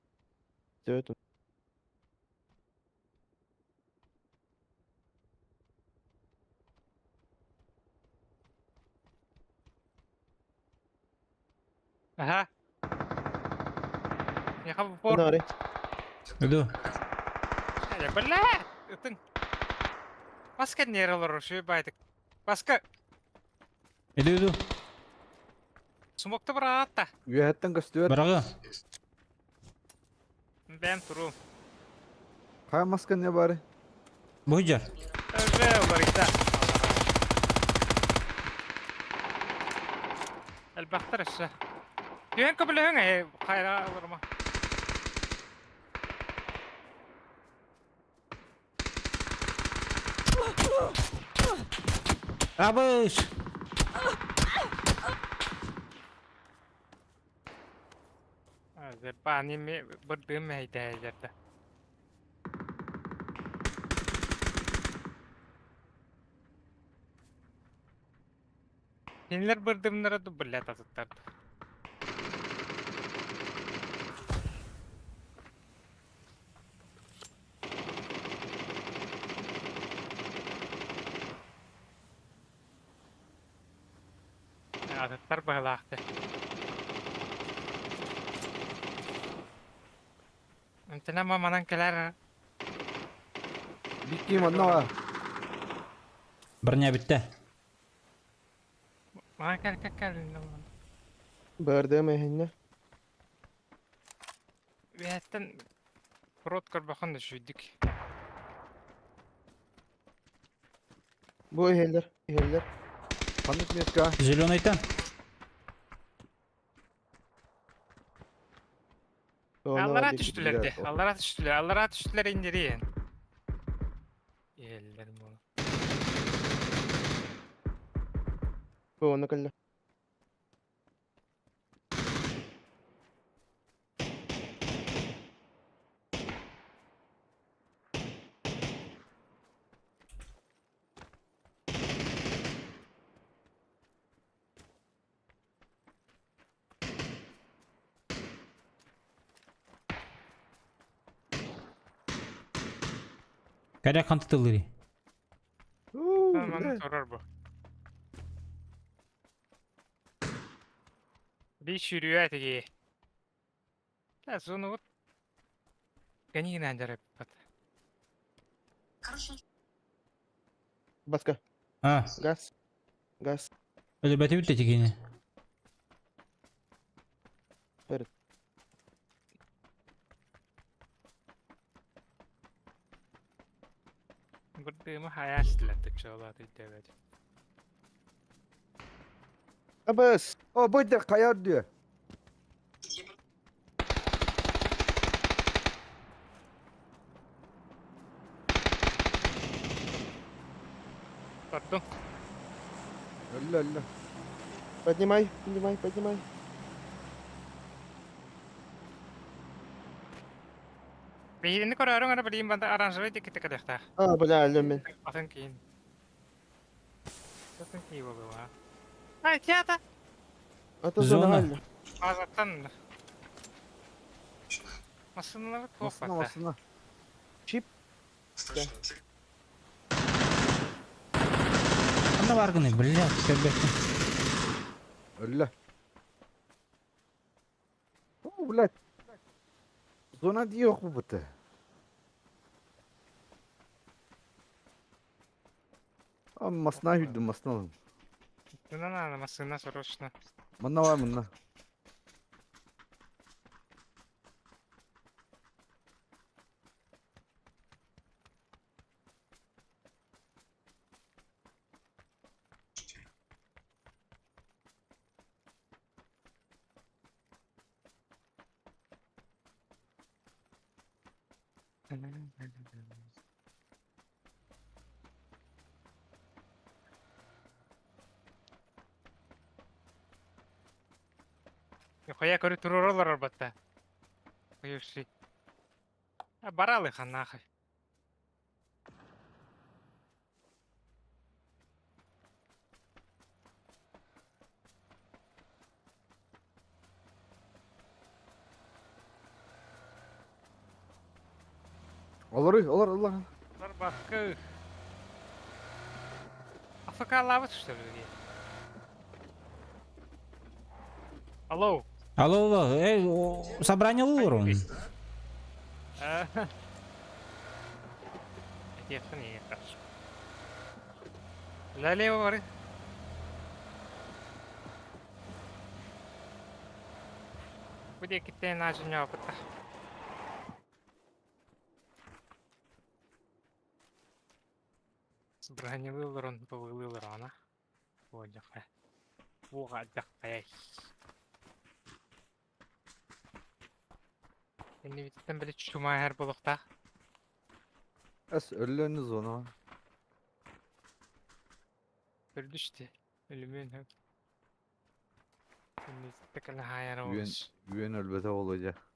dört. Aha. Ya bu por. Nare. Ödü. Ya bala. Itın. Başka nere olur şu baydık. Başka. Ödü. Sumokta bırak da. Üyetten gösteriyor. Bırakı. Ben turum. Kaya masken ne bari? Boycar. Öyle olur işte. Elbette işte. Düğün kabul hüne kayra olur mu? Abış. Pani mi berdua mi hidayah jata. Hinler berdua da belat atar. Atar balak deh. Nanti nama manang kelar. Bir kim anla. Birine bitti. Manang kakal nama. Barda mehinne. Vehatan perut kerbakan da şuydik. Bu eheller. Eheller. Panik metka. Zеленый там. Allara bir- düştüler de. biraz o. Allara düştüler. Allara düştüler indiriyen. Ellerim oğlum. Bu ona kalla. Kada kantı tılırı. Tamam sorar bu. Bir sürüyor etki. La sonu gani yine ancar pat. Baska. Ha. Gaz. Gaz. Öyle beti bitti çekini. Burada mı hayaslandık şola dedi. Abbas. O bu da kayar diyor. Pardon. Öyle öyle. Поднимай. Поднимай. Поднимай. Birini koruyorum ana bileyim ben de aranjörü dikkat kadar. Aa bala aldım. Atın kiin. Atın kiin bu ha. Ay tiyata. Ata Zona. zona halla. Azattan. Masınları Masına toplattı. masına. Anna vargını bile. Köbekten. Öyle. O ulan. Zona diyor bu bıtı. Ama masına hürdüm masına alın. Сына машина срочно. Мына бар мына. Хоя көрі тұроролар арбатта. Хоюши. Баралы ханахы. Олар. Бар бақы. АФК лавыт, что ли? Алло. Алло, собрание лурун. Ясно, не хорошо. Налево вары. Bude kita nanya apa tah? Sebenarnya luluran ana. Wajah kayak. Wajah kayak. Ini kita beli cuma her bulukta. As ölüleriniz ona. Öldü işte. Ölümün hep. Şimdi tekrar hayal Güven, olmuş. güven elbette olacak.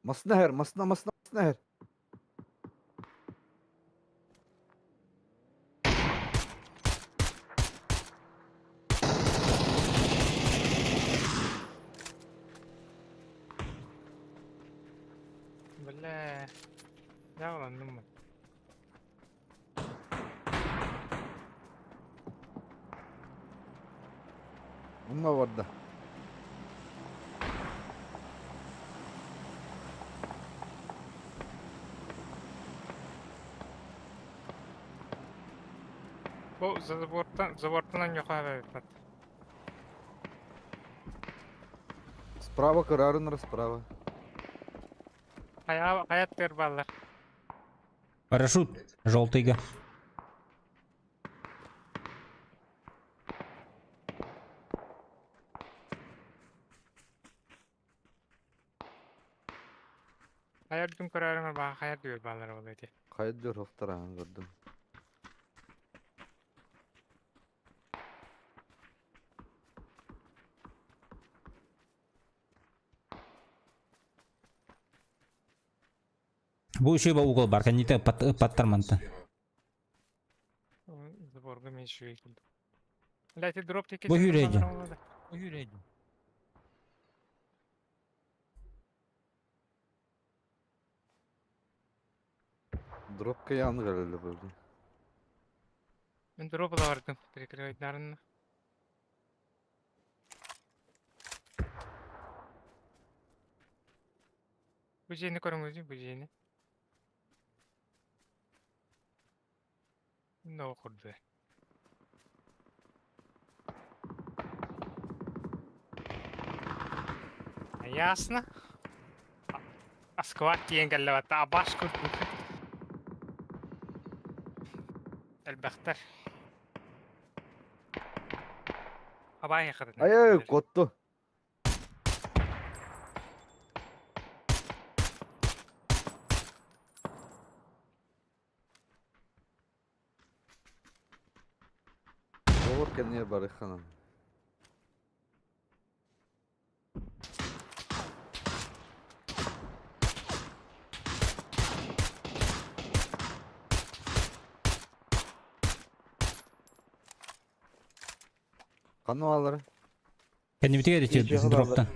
Masnahir, masnahir. Böyle. Yağlandım mı? Bununla vardı. Bu zaborttan yukarı evet. Справа Карарыныр, справа. Hayat ver ballar. Парашют, желтыйга. Hayat dün kararına bak hayat diyor ballar olaydı. Kayıt diyor haftarağını gördüm. Bu еще угол бар, кәнете паттарманты. Заборга мен şu yıkıldı. Ләти дроп теке. Bu yürüyece. Dropka yandı herhalde böyle. Ben drop'u da vardım. Prikroidlarını. Bu jeni korumucu bu jeni. Ne okurdu? Ясно. Аскват ينقل تعباش كنت البختر أباي خدنا Ay kottu. Doğru kendine bari hanım. Kanvaları. Кәнете Gece кетеді қалады. дроптан.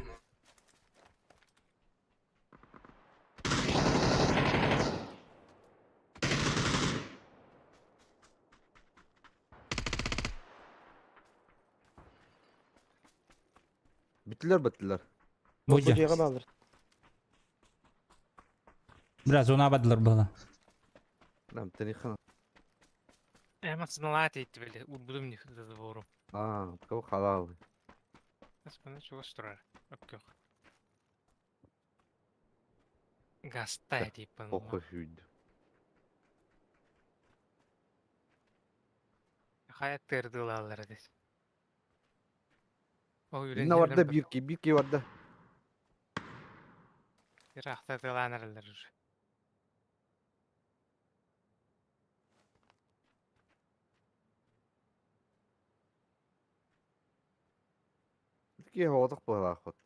Bittiler. Boja. Bocaya bağlar. Biraz ona abadılar bana. Nam tanıkhana. Ama sınavlat etti böyle. Udbudum ne kadar doğru. Kau halal. Aslında çok storar. Yok. Gasta edip bana. Hoş uydu. Hayat tırdılarlar des. O yüren Ne vardı bir ki vardı. bir hafta tırlanırlar. Ki hodak bu akot.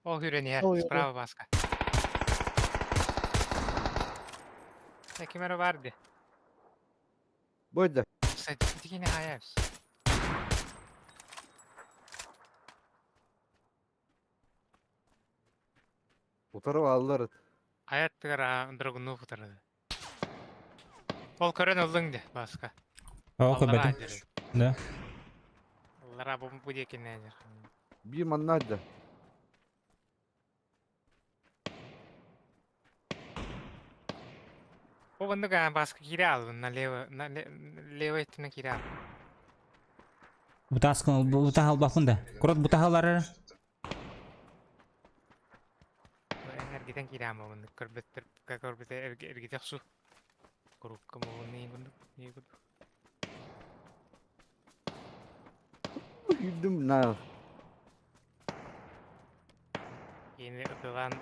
O yüren yer. O, Sprava baska. Kimere vardı? Boyda. Sadece yine hayat. Utarı aldılar. Hayat tıra undurgunu futardı. Ol kören oldun de baska. O kabedim. Da. Allara bu diye kinler. Bir mannadı. O bunda kan baska kira aldı. Na leva etine kira aldı. Bu taskın bu tahal bakın da. Kurat bu tahalları. Energiden kira mı bunda? Körbet ergide su. Kuruk kamu ne bunda? Ne bunda? Yüzdüm na. Yeni atılan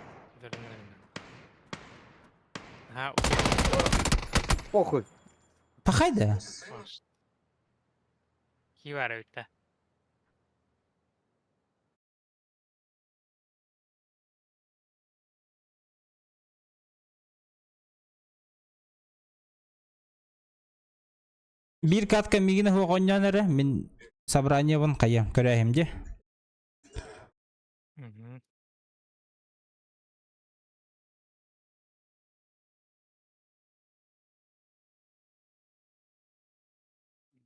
dönümlerinde. Ha, Hoş. Pakaydı. hoş. Ki var öyle. Bir katka migine hoğonyanları min sabranya bun kayam körehimce.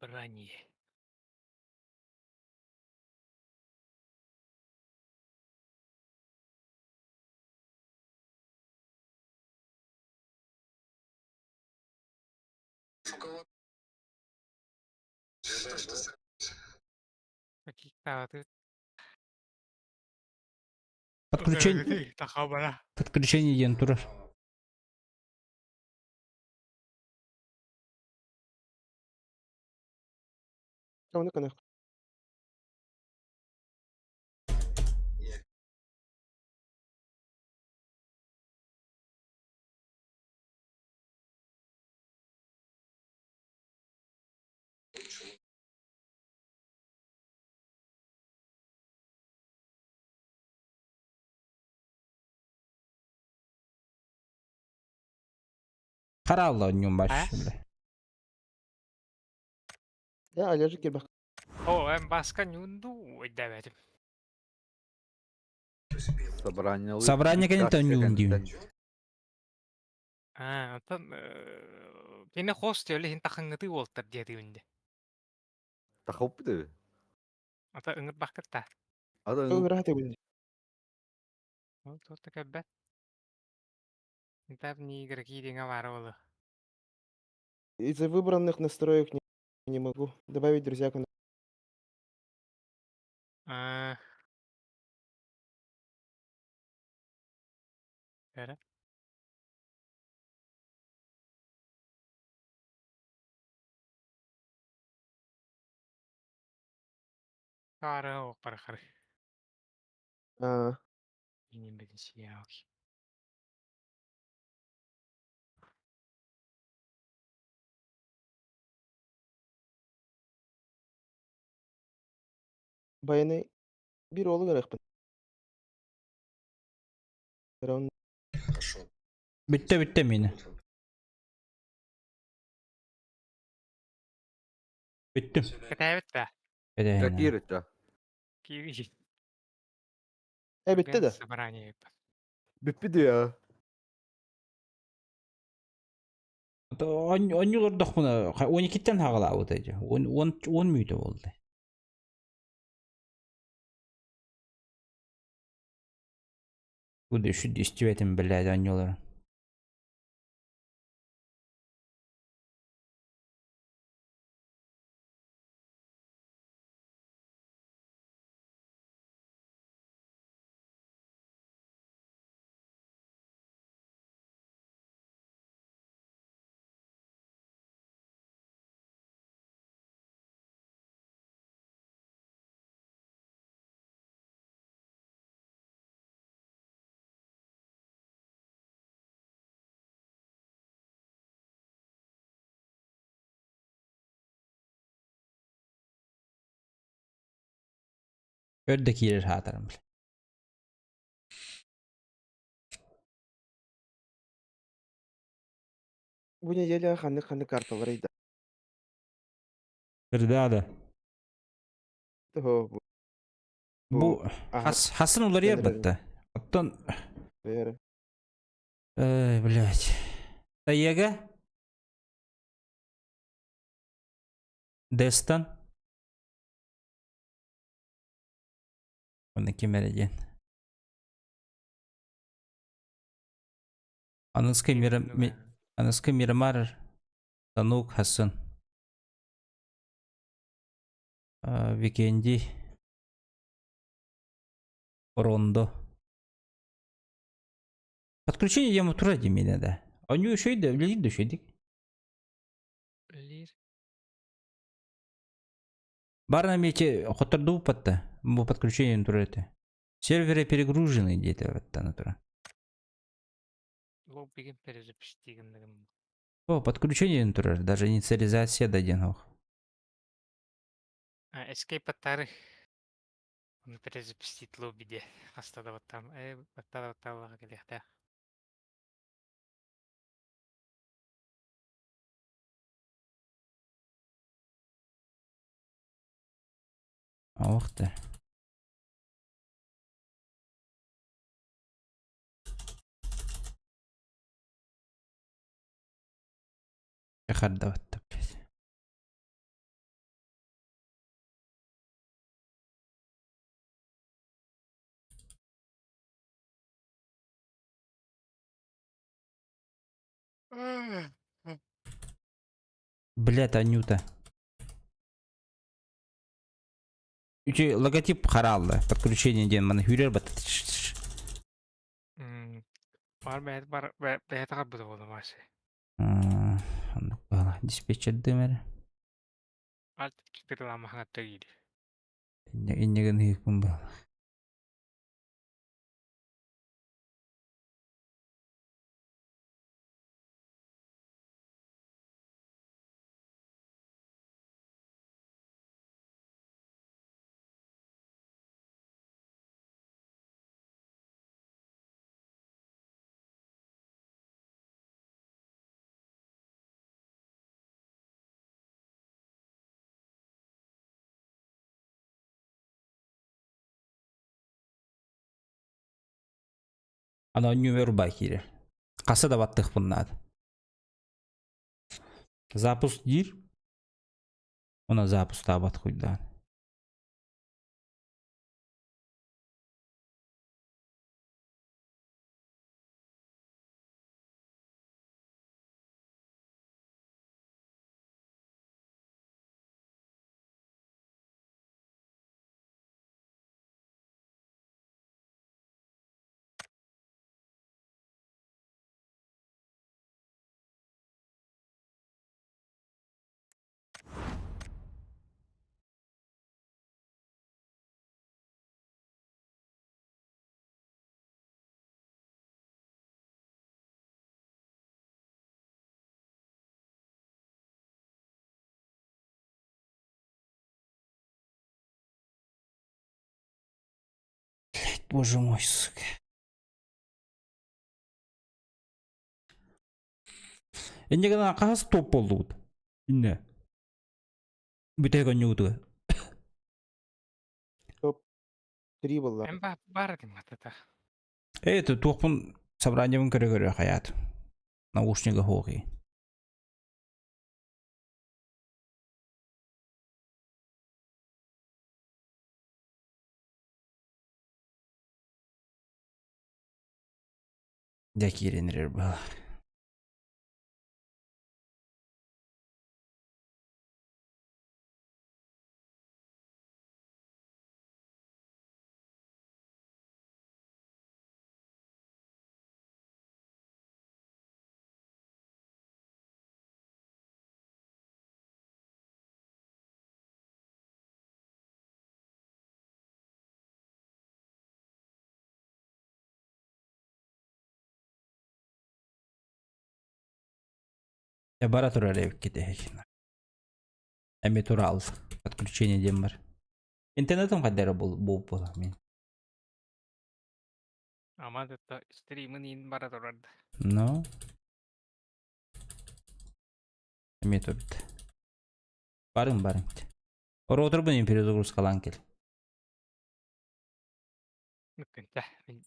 Brani. Dakika ты. Подключение. Takabara. Подключение ден турар. Onu kana. Karallı oynuyorum baş Ha? şimdi. Ya alerjik gir bak. O en baska nyundu demedim. Sabranyalı. Sabrannya kan itu nyum diyor. Ha, atan yine host öyle hin takıngıtı Walter diye diyordu. Takıp da. Ata ıngıt bakıt da. Ada Çok rahat edin. O tuh kebet. Ntar nih gergi dia nggak waru loh. Из-за выбранных настроек не могу добавить друзья. Ada. Karo parah. А, Ini bensin ya oke. Баяны bir oğlu gerek. Ben Bitti mini. Bitti. Ketebet dah. Bedene. Takir et. Kiri. bitti de. Sebenarnya itu. Bitti diyor. Oynuyorlar da buna 12'den hagala avıdacı. 10 müydü oldu. Bu da şu istivetim billahi anyolar. Ördek yer hatarım. Bu neделе ханны карталар иде. Kırdı da. Ho bu. Bu Aha, hasın olur yer Gelirim. battı. Otten Beri. блядь. Таяга. Destan. Onu kim verecek? Anıskı Miramar. Tanuk Hasan. Vikendi. Рондо. Подключение я мотора демейді да. А у него еще и влезет до шедик. Лир. Барна мете хоторду патта. Мы подключение натуры. Серверы перегружены где-то вот та натура. Лоб бігін перезапустигендігім. О, подключение натура. Даже инициализация даден ох. Escape аттары. Оны перезапустить лоббиде. Астада баттам. Баттада батталаға келехті. Ох ты. Шахарда вот блядь. Блядь, Анюта. Үче логотип қаралды. Подключение ден мана хүрер бат. Бар бәйт ағар бұда болы басы. Диспетчер демер. Альт кипір ламахана төгейді. Иннеген хикмін был. Ана нюмер бакире. Қасы да баттық бұннады. Запуск дир. Она запуск табат хуйдан. Боже мой, сука. Энне гана қағаз топ болды бұд. Инне. Бүтек өңнеуді. Три булла. Әм бар дем атата. Это тоқпын собранием көрі хаят. Наушнига хоғи. Дякиренер был. Я бара тура ревик кетехин. Эми тура ал. Подключение дем бар. Интернетом кадары бол мен. Ама да стримын ин бара турарды. Но. Эми турды. Барың. Ора отыр бұны перезагрузкалан кел. Мүмкін, мен